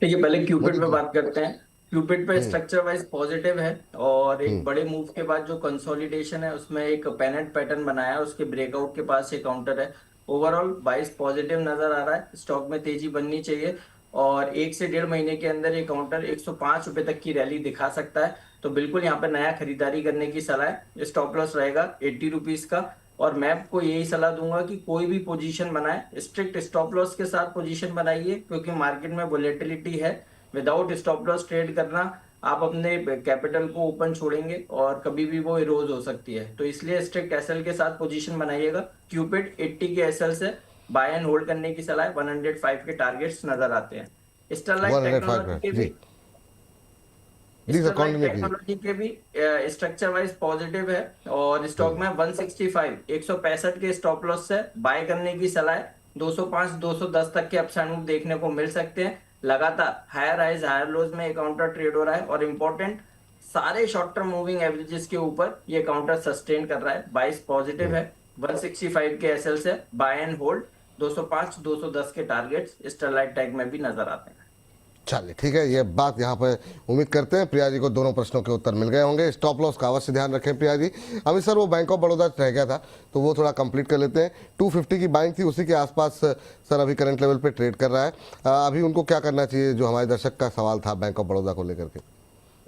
ठीक है, पहले क्यूपिड पे बात करते हैं। क्यूपिड पे स्ट्रक्चर वाइज पॉजिटिव है, और एक बड़े मूव के बाद जो कंसोलिडेशन है उसमें एक पेनेट पैटर्न बनाया है, उसके ब्रेकआउट के पास एक काउंटर है। ओवरऑल 22 पॉजिटिव नजर आ रहा है। स्टॉक में तेजी बननी चाहिए, और 1 से 1.5 महीने के अंदर ये काउंटर 105 रुपए तक की रैली दिखा सकता है। तो बिल्कुल यहाँ पे नया खरीदारी करने की सलाह है। स्टॉप लॉस रहेगा 80 रुपीज का, और मैं आपको यही सलाह दूंगा कि कोई भी पोजीशन बनाए स्ट्रिक्ट स्टॉप लॉस के साथ पोजीशन बनाइए, क्योंकि मार्केट में वोलेटिलिटी है। विदाउट स्टॉप लॉस ट्रेड करना, आप अपने कैपिटल को ओपन छोड़ेंगे और कभी भी वो इरोज हो सकती है। तो इसलिए स्ट्रिक्ट एसएल के साथ पोजीशन बनाइएगा। क्यूपिड 80 के एसएल से बाय एंड होल्ड करने की सलाह है। 105 के टारगेट्स नजर आते हैं। स्टरलाइट टेक्नोलॉजी के भी स्ट्रक्चर वाइज पॉजिटिव है, और स्टॉक में 165 165 के स्टॉप लॉस से बाय करने की सलाह है। 205 210 तक के अपसाइड मूव देखने को मिल सकते हैं। लगातार हायर हाइज हायर लोज में काउंटर ट्रेड हो रहा है, और इंपॉर्टेंट सारे शॉर्ट टर्म मूविंग एवरेजेस के ऊपर ये काउंटर सस्टेन कर रहा है। 22 पॉजिटिव है। 165 के एसएल से बाय एंड होल्ड। 205 210 के टारगेट्स स्टरलाइट टैग में भी नजर आते हैं। चलिए ठीक है, ये बात यहाँ पर उम्मीद करते हैं प्रिया जी को दोनों प्रश्नों के उत्तर मिल गए होंगे। स्टॉप लॉस का अवश्य ध्यान रखें प्रिया जी। अमित सर, वो बैंक ऑफ बड़ौदा रह गया था तो वो थोड़ा कंप्लीट कर लेते हैं। 250 की बाइंग थी, उसी के आसपास सर अभी करंट लेवल पे ट्रेड कर रहा है। अभी उनको क्या करना चाहिए, जो हमारे दर्शक का सवाल था बैंक ऑफ बड़ौदा को लेकर के?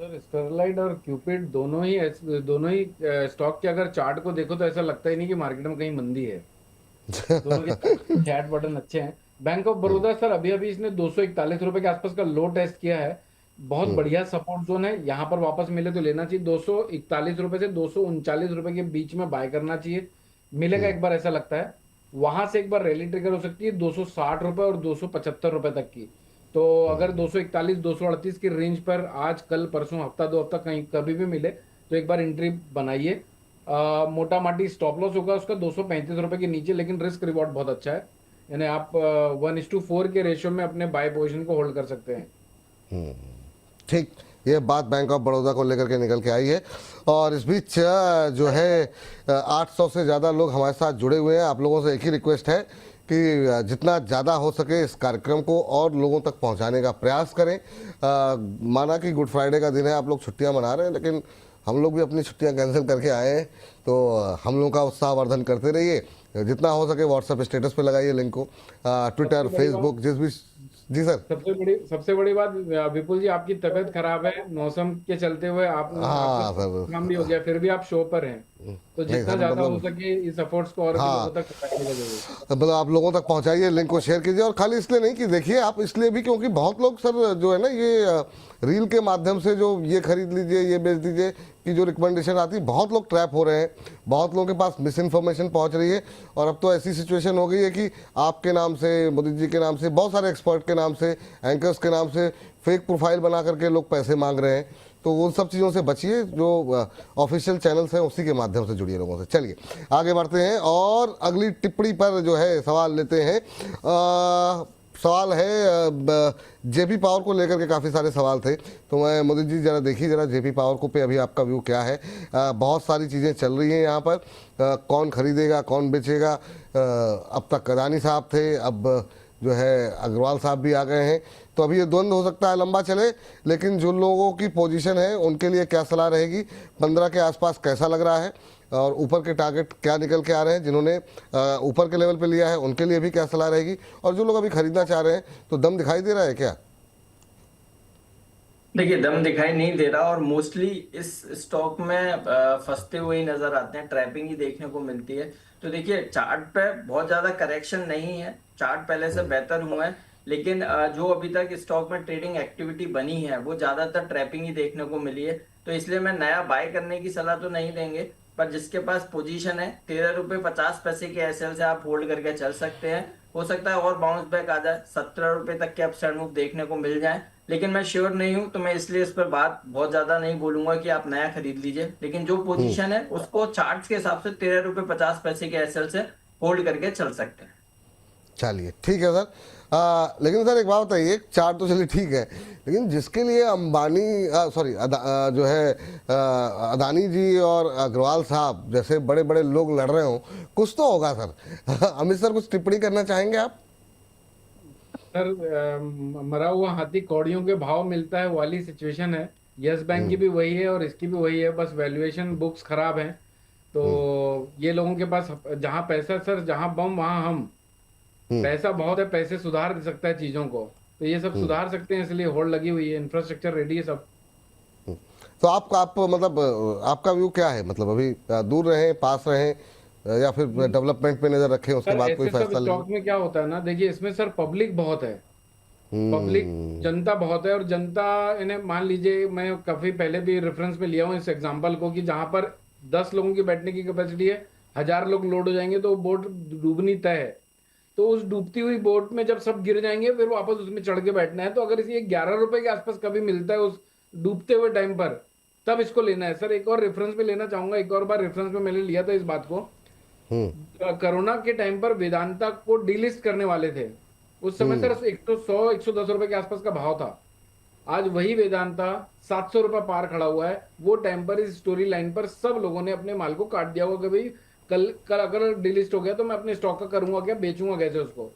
सर स्टरलाइट और क्यूपिड दोनों ही स्टॉक के अगर चार्ट को देखो तो ऐसा लगता ही नहीं कि मार्केट में कहीं मंदी है। दोनों के चैट बटन अच्छे हैं। बैंक ऑफ बड़ौदा सर अभी अभी इसने 241 रुपए के आसपास का लो टेस्ट किया है। बहुत बढ़िया सपोर्ट जोन है, यहाँ पर वापस मिले तो लेना चाहिए। 241 रुपए से 239 रुपए के बीच में बाय करना चाहिए, मिलेगा एक बार ऐसा लगता है। वहां से एक बार रैली ट्रिगर हो सकती है 260 रुपए और 275 रुपए तक की। तो अगर 241 238 की रेंज पर आज कल परसों हफ्ता दो हफ्ता कहीं कभी भी मिले तो एक बार एंट्री बनाइए। मोटा माटी स्टॉप लॉस होगा उसका 235 रुपए के नीचे, लेकिन रिस्क रिवॉर्ड बहुत अच्छा है। यानी आप 1:4 के रेशियो में अपने बाय पोजीशन को होल्ड कर सकते हैं। ठीक, ये बात बैंक ऑफ बड़ौदा को लेकर के निकल के आई है। और इस बीच जो है 800 से ज़्यादा लोग हमारे साथ जुड़े हुए हैं। आप लोगों से एक ही रिक्वेस्ट है कि जितना ज़्यादा हो सके इस कार्यक्रम को और लोगों तक पहुंचाने का प्रयास करें। माना कि गुड फ्राइडे का दिन है, आप लोग छुट्टियां मना रहे हैं, लेकिन हम लोग भी अपनी छुट्टियां कैंसिल करके आए हैं, तो हम लोगों का उत्साहवर्धन करते रहिए। जितना हो सके व्हाट्सएप स्टेटस पे लगाइए लिंक को, ट्विटर फेसबुक जिस भी। जी सर। सबसे बड़ी बात विपुल जी, आपकी तबीयत खराब है मौसम के चलते हुए, आप हाँ सर, काम भी हो गया, फिर भी आप शो पर हैं, तो नहीं जितना सर, ज्यादा हो मतलब सके इस एफर्ट्स को और भी हाँ, लोगों तक पहुंचाने का जरूर है। मतलब आप लोगों तक पहुंचाइए, लिंक को शेयर कीजिए। और खाली इसलिए नहीं कि देखिए आप, इसलिए भी क्योंकि बहुत लोग सर जो है ना ये रील के माध्यम से जो ये खरीद लीजिए ये बेच दीजिए कि जो रिकमेंडेशन आती है, बहुत लोग ट्रैप हो रहे हैं, बहुत लोगों के पास मिस इन्फॉर्मेशन पहुंच रही है। और अब तो ऐसी सिचुएशन हो गई है कि आपके नाम से, मोदी जी के नाम से, बहुत सारे एक्सपर्ट के नाम से, एंकर्स के नाम से फेक प्रोफाइल बना करके लोग पैसे मांग रहे हैं। तो उन सब चीज़ों से बचिए, जो ऑफिशियल चैनल्स हैं उसी के माध्यम से जुड़िए लोगों से। चलिए आगे बढ़ते हैं और अगली टिप्पणी पर जो है सवाल लेते हैं। सवाल है जेपी पावर को लेकर के, काफ़ी सारे सवाल थे, तो मैं मोदी जी जरा देखिए जरा जेपी पावर को पे अभी आपका व्यू क्या है। बहुत सारी चीज़ें चल रही हैं यहाँ पर, कौन खरीदेगा कौन बेचेगा। अब तक अदानी साहब थे, अब जो है अग्रवाल साहब भी आ गए हैं, तो अभी ये द्वंद्व हो सकता है लंबा चले। लेकिन जो लोगों की पोजीशन है उनके लिए क्या सलाह रहेगी, 15 के आसपास कैसा लग रहा है, और ऊपर के टारगेट क्या निकल के आ रहे हैं, जिन्होंने ऊपर के लेवल पे लिया है उनके लिए भी क्या सलाह रहेगी, और जो लोग अभी खरीदना चाह रहे हैं तो दम दिखाई दे रहा है क्या? देखिए, दम दिखाई नहीं दे रहा, और मोस्टली इस स्टॉक में फंसते हुए ही नजर आते हैं, ट्रैपिंग ही देखने को मिलती है। तो देखिए, चार्ट पे बहुत ज्यादा करेक्शन नहीं है, चार्ट पहले से बेहतर हुआ है, लेकिन जो अभी तक स्टॉक में ट्रेडिंग एक्टिविटी बनी है वो ज्यादातर ट्रैपिंग ही देखने को मिली है। तो इसलिए मैं नया बाय करने की सलाह तो नहीं देंगे, पर जिसके पास पोजीशन है 13 रुपए 50 पैसे के एसएल से आप होल्ड करके चल सकते हैं। हो सकता है और बाउंस बैक आ जाए, 17 रुपए तक के अपसाइड मूव देखने को मिल जाए, लेकिन मैं श्योर नहीं हूं, तो मैं इसलिए इस पर बात बहुत ज्यादा नहीं बोलूंगा कि आप नया खरीद लीजिए। लेकिन जो पोजीशन है उसको चार्ट्स के हिसाब से 13 रुपए 50 पैसे के एसएल से होल्ड करके चल सकते हैं। चलिए ठीक है सर। लेकिन सर एक बात बताइए, चार्ट तो चलिए ठीक है, लेकिन जिसके लिए अंबानी सॉरी जो है अदानी जी और अग्रवाल साहब जैसे बड़े बड़े लोग लड़ रहे हो, कुछ तो होगा सर। अमित सर कुछ टिप्पणी करना चाहेंगे आप? सर मरा हुआ हाथी कौड़ियों के भाव मिलता है वाली सिचुएशन है। यस बैंक की भी वही है और इसकी भी वही है, बस वैल्यूएशन बुक्स खराब हैं। तो ये लोगों के पास जहां पैसा सर, जहां बम वहां हम, पैसा बहुत है, पैसे सुधार सकता है चीजों को, तो ये सब सुधार सकते हैं, इसलिए होल्ड लगी हुई है, इंफ्रास्ट्रक्चर रेडी है सब। तो आप मतलब आपका व्यू क्या है, मतलब अभी दूर रहें, पास रहें, या फिर डेवलपमेंट पे नजर रखें, उसके सर बाद कोई ऐसे सब फैसला स्टॉक में क्या होता है ना, देखिए इसमें सर पब्लिक बहुत है, पब्लिक जनता बहुत है, और जनता इन्हें मान लीजिए, मैं काफी पहले भी रेफरेंस में लिया हूँ इस एग्जांपल को, कि जहां पर 10 लोगों की बैठने की कैपेसिटी है, 1000 लोग लोड हो जाएंगे तो बोट डूबनी तय है। तो उस डूबती हुई बोट में जब सब गिर जाएंगे फिर वापस उसमें चढ़ के बैठना है। तो अगर इसे 11 रुपए के आसपास कभी मिलता है उस डूबते हुए टाइम पर, तब इसको लेना है। सर एक और रेफरेंस में लेना चाहूंगा, एक और बार रेफरेंस में मैंने लिया था इस बात को, कोरोना के टाइम पर वेदांता को डीलिस्ट करने वाले थे, उस समय सर 110 रुपए के आसपास का भाव था। आज वही वेदांता 700 रुपए पार खड़ा हुआ है। वो टाइम पर इस स्टोरी लाइन पर सब लोगों ने अपने माल को काट दिया होगा कि भाई कल अगर डिलिस्ट हो गया तो मैं अपने स्टॉक का करूंगा क्या, बेचूंगा कैसे उसको,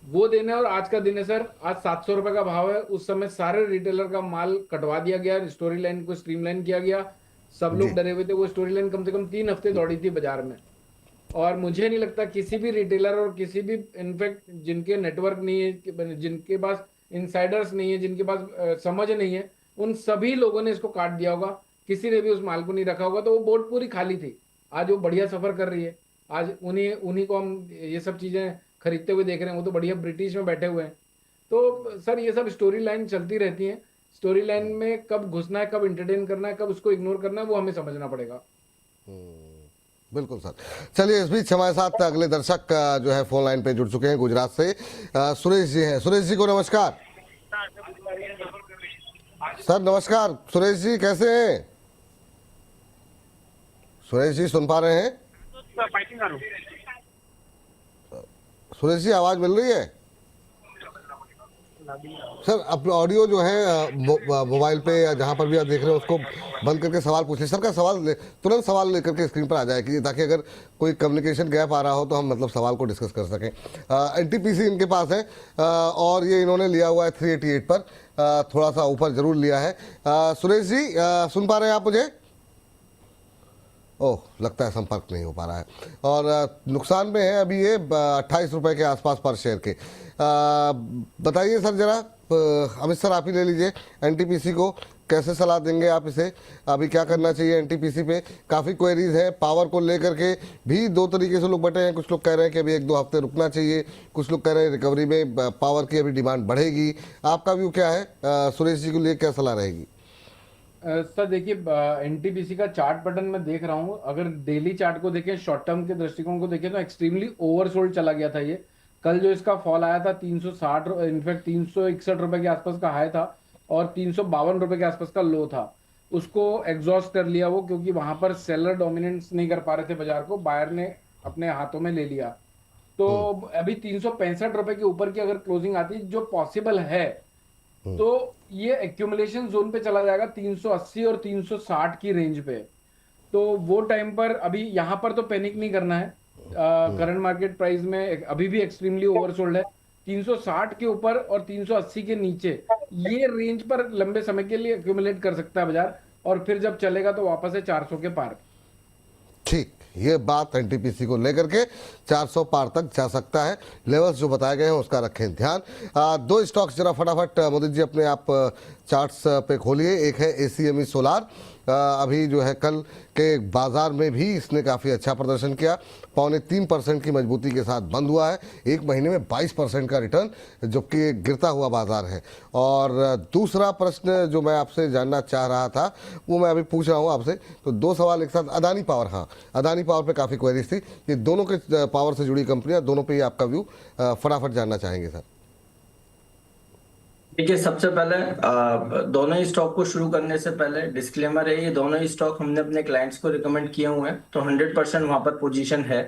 वो दिन है। और आज का दिन है सर, आज 700 रुपए का भाव है, उस समय सारे रिटेलर का माल कटवा दिया गया, स्टोरी लाइन को स्ट्रीमलाइन किया गया, सब लोग डरे हुए थे। वो स्टोरी लाइन कम से कम 3 हफ्ते दौड़ी थी बाजार में, और मुझे नहीं लगता किसी भी रिटेलर और किसी भी, इनफैक्ट जिनके नेटवर्क नहीं है, जिनके पास इनसाइडर्स नहीं है, जिनके पास समझ नहीं है, उन सभी लोगों ने इसको काट दिया होगा, किसी ने भी उस माल को नहीं रखा होगा, तो वो बोट पूरी खाली थी। आज वो बढ़िया सफर कर रही है। आज उन्हीं उन्हीं को हम ये सब चीजें खरीदते हुए देख रहे हैं। वो तो बढ़िया ब्रिटिश में बैठे हुए हैं। तो सर ये सब स्टोरी लाइन चलती रहती है। स्टोरी लाइन में कब घुसना है, कब एंटरटेन करना है, कब उसको इग्नोर करना है, वो हमें समझना पड़ेगा। बिल्कुल सर। चलिए, इस बीच हमारे साथ अगले दर्शक जो है फोन लाइन पे जुड़ चुके हैं गुजरात से। सुरेश जी हैं। सुरेश जी को नमस्कार। सर नमस्कार। सुरेश जी कैसे हैं? सुरेश जी सुन पा रहे हैं? सुरेश जी आवाज मिल रही है? सर अपना ऑडियो जो है मोबाइल पे या जहाँ पर भी आप देख रहे हो उसको बंद करके सवाल पूछिए। सर का सवाल तुरंत सवाल लेकर के स्क्रीन पर आ जाए कि ताकि अगर कोई कम्युनिकेशन गैप आ रहा हो तो हम मतलब सवाल को डिस्कस कर सकें। एनटीपीसी इनके पास है और ये इन्होंने लिया हुआ है 388 पर, थोड़ा सा ऊपर जरूर लिया है। सुरेश जी सुन पा रहे हैं आप मुझे? ओह, लगता है संपर्क नहीं हो पा रहा है और नुकसान में है अभी ये 28 रुपये के आसपास पर शेयर के। बताइए सर जरा, अमित सर आप ही ले लीजिए। एनटीपीसी को कैसे सलाह देंगे आप इसे? अभी क्या करना चाहिए एनटीपीसी पे? काफ़ी क्वेरीज हैं पावर को लेकर के भी। दो तरीके से लोग बटे हैं। कुछ लोग कह रहे हैं कि अभी 1-2 हफ्ते रुकना चाहिए, कुछ लोग कह रहे हैं रिकवरी में पावर की अभी डिमांड बढ़ेगी। आपका व्यू क्या है? सुरेश जी को लिए क्या सलाह रहेगी? सर देखिए, एनटीपीसी का चार्ट पैटर्न में देख रहा हूँ। अगर डेली चार्ट को देखें, शॉर्ट टर्म के दृष्टिकोण को देखें तो एक्सट्रीमली ओवरसोल्ड चला गया था ये। कल जो इसका फॉल आया था 360, इनफैक्ट 361 रुपए के आसपास का हाई था और 352 रुपए के आसपास का लो था। उसको एग्जॉस्ट कर लिया वो, क्योंकि वहां पर सेलर डोमिनेंस नहीं कर पा रहे थे बाजार को, बायर ने अपने हाथों में ले लिया। तो अभी 365 रुपए के ऊपर की अगर क्लोजिंग आती जो पॉसिबल है तो ये एक्यूमुलेशन जोन पे चला जाएगा 380 और 360 की रेंज पे। तो वो टाइम पर अभी यहाँ पर तो पैनिक नहीं करना है। करंट मार्केट प्राइस में अभी भी एक्सट्रीमली ओवरसोल्ड है। 360 के ऊपर और 380 के नीचे ये रेंज पर लंबे समय के लिए एक्यूमुलेट कर सकता है बाजार, और फिर जब चलेगा तो वापस है 400 के पार। ठीक, ये बात एनटीपीसी को लेकर के 400 पार तक जा सकता है। लेवल्स जो बताए गए हैं उसका रखें ध्यान। 2 स्टॉक्स जरा फटाफट मोदी जी अपने आप चार्ट्स पे खोलिए। एक है एसीएमई सोलार। अभी जो है कल के बाजार में भी इसने काफ़ी अच्छा प्रदर्शन किया, 2.25% की मजबूती के साथ बंद हुआ है। एक महीने में 22% का रिटर्न, जबकि गिरता हुआ बाजार है। और दूसरा प्रश्न जो मैं आपसे जानना चाह रहा था वो मैं अभी पूछ रहा हूँ आपसे। तो 2 सवाल एक साथ। अदानी पावर, हाँ अदानी पावर पे काफ़ी क्वेरीज थी। ये दोनों के पावर से जुड़ी कंपनियां, दोनों पे ही आपका व्यू फटाफट जानना चाहेंगे सर। देखिए, सबसे पहले दोनों ही स्टॉक को शुरू करने से पहले डिस्क्लेमर है, ये दोनों ही स्टॉक हमने अपने क्लाइंट्स को रिकमेंड किए हुए हैं, तो 100% वहां पर पोजीशन है।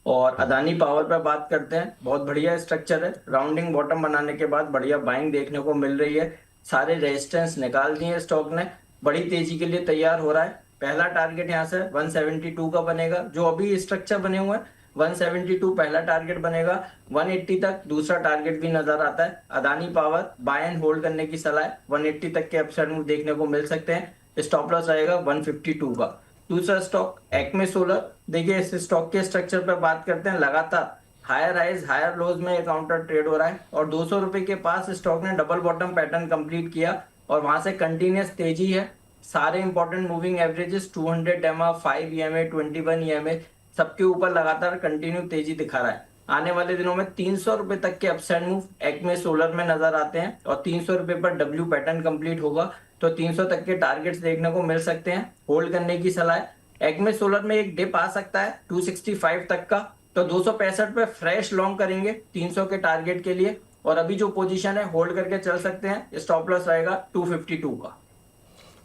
और अदानी पावर पर बात करते हैं, बहुत बढ़िया स्ट्रक्चर है। राउंडिंग बॉटम बनाने के बाद बढ़िया बाइंग देखने को मिल रही है। सारे रेजिस्टेंस निकाल दिए स्टॉक ने, बड़ी तेजी के लिए तैयार हो रहा है। पहला टारगेट यहाँ से 172 का बनेगा, जो अभी स्ट्रक्चर बने हुए हैं 172 पहला टारगेट बनेगा। 180 तक दूसरा टारगेट भी नजर आता है। Adani power bye and hold करने की सलाह है। 180 तक के अपसाइड मूव देखने को मिल सकते हैं। स्टॉप लॉस रहेगा 152 का। दूसरा स्टॉक एक्मे सोलर। देखिए, इस स्टॉक के स्ट्रक्चर पर बात करते हैं, लगातार हायर हाइज हायर लोज में काउंटर ट्रेड हो रहा है और 200 रुपए के पास स्टॉक ने डबल बॉटम पैटर्न कंप्लीट किया और वहां से कंटिन्यूस तेजी है। सारे important moving averages 200 EMA, 5 EMA, 21 EMA सबके ऊपर लगातार कंटिन्यू तेजी दिखा रहा है। आने वाले दिनों में 300 रुपए तक के अपसाइड मूव एक्मे सोलर में नजर आते हैं और 300 रुपए पर डब्ल्यू पैटर्न कंप्लीट होगा तो 300 तक के टारगेट्स देखने को मिल सकते हैं। होल्ड करने की सलाह है। एक्मे सोलर में एक डिप आ सकता है 265 तक का, तो 265 पे फ्रेश लॉन्ग करेंगे 300 के टारगेट के लिए, और अभी जो पोजीशन है होल्ड करके चल सकते हैं। स्टॉप लॉस रहेगा 252 का।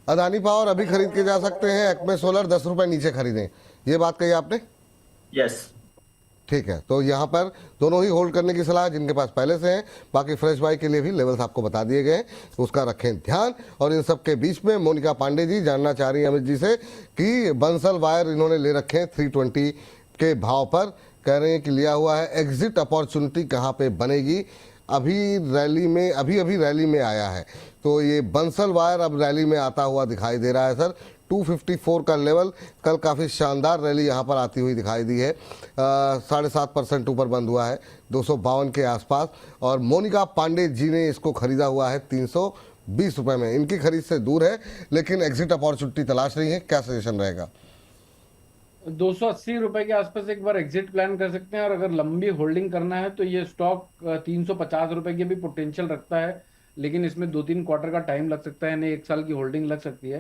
अदानी पावर अभी खरीद के जा सकते हैं, एक्मे सोलर 10 रुपए नीचे खरीदें, ये बात कही आपने? यस, ठीक है। तो यहाँ पर दोनों ही होल्ड करने की सलाह है जिनके पास पहले से हैं। बाकी फ्रेश बाई के लिए भी लेवल्स आपको बता दिए गए हैं, तो उसका रखें ध्यान। और इन सब के बीच में मोनिका पांडे जी जानना चाह रही हैं अमित जी से कि बंसल वायर इन्होंने ले रखे हैं 320 के भाव पर, कह रहे हैं कि लिया हुआ है। एग्जिट अपॉर्चुनिटी कहाँ पे बनेगी? अभी रैली में आया है, तो ये बंसल वायर अब रैली में आता हुआ दिखाई दे रहा है सर। 254 का लेवल, कल काफ़ी शानदार रैली यहाँ पर आती हुई दिखाई दी है। 7.5% ऊपर बंद हुआ है 252 के आसपास। और मोनिका पांडे जी ने इसको खरीदा हुआ है ₹20 में। इनकी खरीद से दूर है लेकिन एग्जिट अपॉर्चुनिटी तलाश रही है, क्या सजेशन रहेगा? 280 रुपए के आसपास एक बार एग्जिट प्लान कर सकते हैं, और अगर लंबी होल्डिंग करना है तो ये स्टॉक 350 रुपए की भी पोटेंशियल रखता है, लेकिन इसमें 2-3 क्वार्टर का टाइम लग सकता है, यानी 1 साल की होल्डिंग लग सकती है।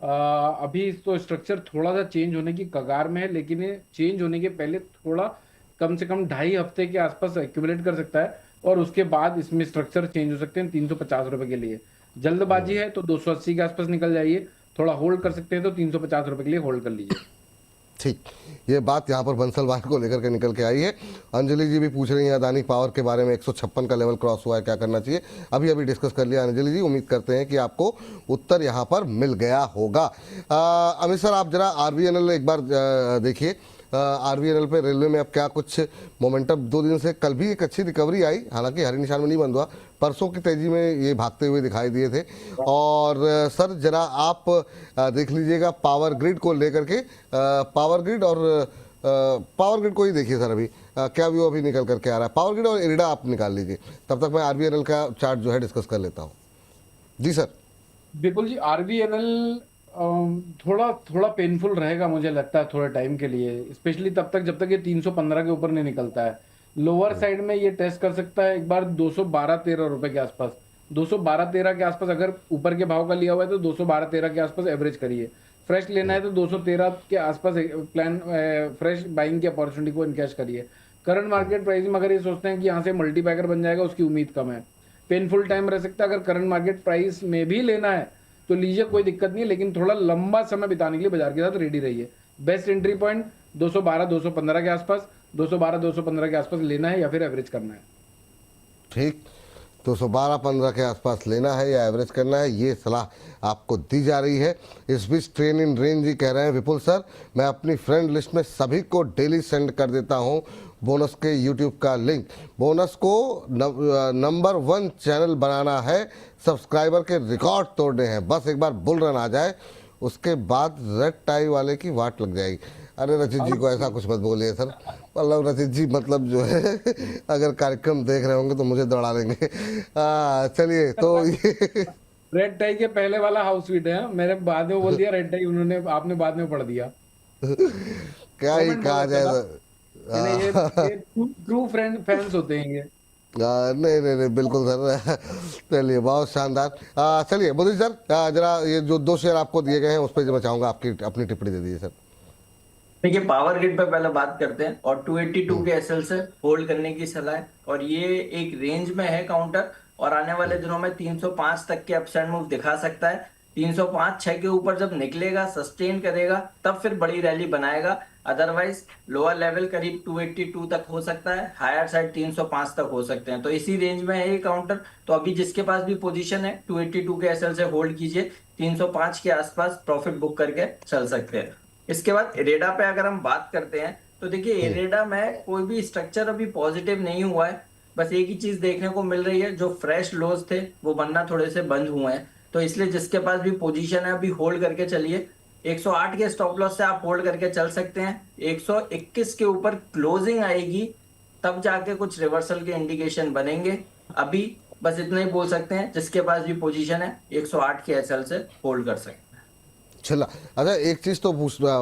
अभी तो स्ट्रक्चर थोड़ा सा चेंज होने की कगार में है, लेकिन ये चेंज होने के पहले थोड़ा कम से कम 2.5 हफ्ते के आसपास एक्यूमुलेट कर सकता है, और उसके बाद इसमें स्ट्रक्चर चेंज हो सकते हैं 350 रुपए के लिए। जल्दबाजी है तो 280 के आसपास निकल जाइए, थोड़ा होल्ड कर सकते हैं तो 350 रुपए के लिए होल्ड कर लीजिए। ठीक, ये बात यहाँ पर बंसल वायर को लेकर के निकल के आई है। अंजलि जी भी पूछ रही हैं अदानी पावर के बारे में, 156 का लेवल क्रॉस हुआ है, क्या करना चाहिए? अभी डिस्कस कर लिया अंजलि जी, उम्मीद करते हैं कि आपको उत्तर यहाँ पर मिल गया होगा। अमित सर, आप जरा आरवीएनएल एक बार देखिए, आरवीएनएल पे रेलवे में अब क्या कुछ मोमेंटम, 2 दिन से कल भी एक अच्छी रिकवरी आई, हालांकि हरी निशान में नहीं बंद हुआ, परसों की तेजी में ये भागते हुए दिखाई दिए थे। और सर जरा आप देख लीजिएगा पावर ग्रिड को लेकर के, पावर ग्रिड और पावर ग्रिड को ही देखिए सर, अभी क्या व्यू अभी निकल करके आ रहा है। पावर ग्रिड और इरिडा आप निकाल लीजिए, तब तक मैं आरवीएनएल का चार्ट जो है डिस्कस कर लेता हूँ। जी सर। बिल्कुल जी, आरवीएनएल थोड़ा थोड़ा पेनफुल रहेगा मुझे लगता है थोड़े टाइम के लिए, स्पेशली तब तक जब तक ये 315 के ऊपर नहीं निकलता है। लोअर साइड में ये टेस्ट कर सकता है एक बार 212-13 रुपए के आसपास। 212-13 के आसपास अगर ऊपर के भाव का लिया हुआ है तो 212-13 के आसपास एवरेज करिए। फ्रेश लेना है तो 213 के आसपास प्लान फ्रेश बाइंग की अपॉर्चुनिटी को इनकैश करिए। करंट मार्केट प्राइस में अगर ये सोचते हैं कि यहाँ से मल्टीपैकर बन जाएगा, उसकी उम्मीद कम है, पेनफुल टाइम रह सकता है। अगर करंट मार्केट प्राइस में भी लेना है तो लीजिए, कोई दिक्कत नहीं है, लेकिन थोड़ा लंबा समय बिताने के लिए बाजार के साथ रेडी रहिए। बेस्ट एंट्री पॉइंट 212-215 के आसपास, 212-215 के आसपास लेना है या फिर एवरेज करना है। ठीक, 212-15 के आसपास लेना है या एवरेज करना है, ये सलाह आपको दी जा रही है। इस बीच ट्रेन इन रेंज जी कह रहे हैं, विपुल सर मैं अपनी फ्रेंड लिस्ट में सभी को डेली सेंड कर देता हूँ बोनस के यूट्यूब का लिंक। बोनस को नंबर 1 चैनल बनाना है, सब्सक्राइबर के रिकॉर्ड तोड़ने हैं, बस एक बार बुल रन आ जाए, उसके बाद रेड टाई वाले की वाट लग जाएगी। अरे रचित जी को ऐसा कुछ मत बोलिए सर, मतलब रचित जी मतलब जो है अगर कार्यक्रम देख रहे होंगे तो मुझे दौड़ा लेंगे। चलिए तो ये रेड टाई के पहले वाला हाउस स्वीट है, मेरे बाद में बोल दिया रेड टाई, उन्होंने आपने बाद में पढ़ दिया। क्या ही कहा जाए, ये ट्रू फ्रेंड फैंस होते हैं ये। नहीं बिल्कुल सर। चलिए बहुत शानदार। चलिए मोदी सर, जरा ये जो 2 शेयर आपको दिए गए हैं उस पर मैं चाहूँगा आपकी अपनी टिप्पणी दे दीजिए सर। देखिए, पावर ग्रिड पे पहले बात करते हैं, और 282 के एसएल से होल्ड करने की सलाह है, और ये एक रेंज में है काउंटर, और आने वाले दिनों में 305 तक के अपसाइड मूव दिखा सकता है। 305-6 के ऊपर जब निकलेगा, सस्टेन करेगा, तब फिर बड़ी रैली बनाएगा। अदरवाइज लोअर लेवल करीब 282 तक हो सकता है, हायर साइड 305 तक हो सकते हैं, तो इसी रेंज में है ये काउंटर। तो अभी जिसके पास भी पोजीशन है 282 के एसएल से होल्ड कीजिए, 305 के आसपास प्रॉफिट बुक करके चल सकते हैं। इसके बाद इरेडा पे अगर हम बात करते हैं तो देखिए, इरेडा में कोई भी स्ट्रक्चर अभी पॉजिटिव नहीं हुआ है, बस एक ही चीज देखने को मिल रही है, जो फ्रेश लोज थे वो बनना थोड़े से बंद हुए हैं, तो इसलिए जिसके पास भी पोजीशन है अभी होल्ड करके चलिए। 108 के स्टॉप लॉस से आप होल्ड करके चल सकते हैं। 121 के ऊपर क्लोजिंग आएगी तब जाके कुछ रिवर्सल के इंडिकेशन बनेंगे। अभी बस इतना ही बोल सकते हैं, जिसके पास भी पोजीशन है 108 के एसएल से होल्ड कर सकते हैं। चला, अच्छा एक चीज़ तो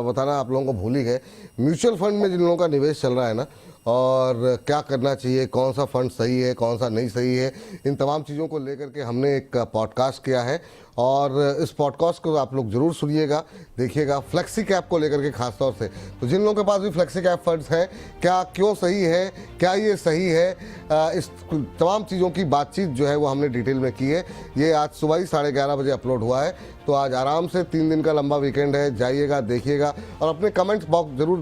बताना आप लोगों को भूल ही गए, म्यूचुअल फंड में जिन लोगों का निवेश चल रहा है ना, और क्या करना चाहिए, कौन सा फंड सही है कौन सा नहीं सही है, इन तमाम चीज़ों को लेकर के हमने एक पॉडकास्ट किया है, और इस पॉडकास्ट को आप लोग ज़रूर सुनिएगा, देखिएगा, फ्लेक्सी कैप को लेकर के खास तौर से। तो जिन लोगों के पास भी फ्लेक्सी कैप फंड्स हैं, क्या क्यों सही है, क्या ये सही है, इस तमाम चीज़ों की बातचीत जो है वो हमने डिटेल में की है। ये आज सुबह ही 11:30 बजे अपलोड हुआ है, तो आज आराम से 3 दिन का लंबा वीकेंड है, जाइएगा देखिएगा, और अपने कमेंट्स बॉक्स ज़रूर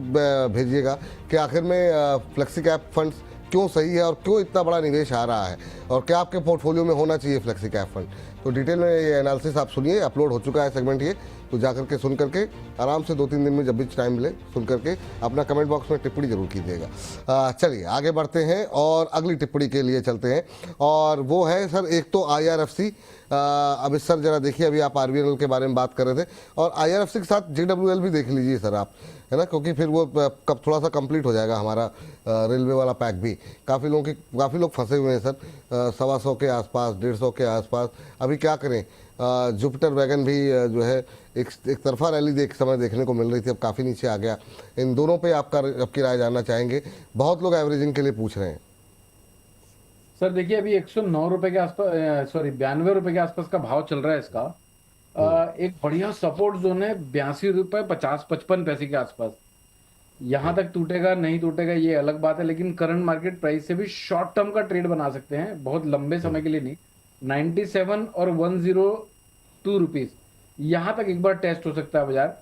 भेजिएगा कि आखिर में फ्लेक्सी कैप फंड्स क्यों सही है और क्यों इतना बड़ा निवेश आ रहा है, और क्या आपके पोर्टफोलियो में होना चाहिए फ्लेक्सी कैप फंड। तो डिटेल में ये एनालिसिस आप सुनिए, अपलोड हो चुका है सेगमेंट ये, तो जा करके सुन करके आराम से 2-3 दिन में जब भी टाइम मिले सुन करके अपना कमेंट बॉक्स में टिप्पणी जरूर कीजिएगा। चलिए आगे बढ़ते हैं और अगली टिप्पणी के लिए चलते हैं, और वो है सर एक तो IRFC। अब इस सर जरा देखिए, अभी आप आरवीएनएल के बारे में बात कर रहे थे, और IRFC के साथ JWL भी देख लीजिए सर आप, है ना, क्योंकि फिर वो कब थोड़ा सा कंप्लीट हो जाएगा हमारा रेलवे वाला पैक भी। काफ़ी लोग फंसे हुए हैं सर, 125 के आसपास, 150 के आसपास, अभी अभी क्या करें? जुपिटर वैगन भी जो है एक तरफा रैली समय देखने को मिल रही थी, अब काफ़ी नीचे आ गया। इन दोनों पे आपकी राय जानना चाहेंगे। बहुत लोग एवरेजिंग के लिए पूछ रहे हैं। सर देखिए, अभी 109 रुपए के आसपास, सॉरी 92 रुपए के आसपास का भाव चल रहा है इसका। एक बढ़िया सपोर्ट जोन है 82 रुपए 50-55 पैसे के आसपास। यहाँ तक टूटेगा नहीं टूटेगा ये अलग बात है, लेकिन करंट मार्केट प्राइस से भी शॉर्ट टर्म का ट्रेड बना सकते हैं, बहुत लंबे समय के लिए नहीं। 97 और 102 रुपीज यहाँ तक एक बार टेस्ट हो सकता है बाजार।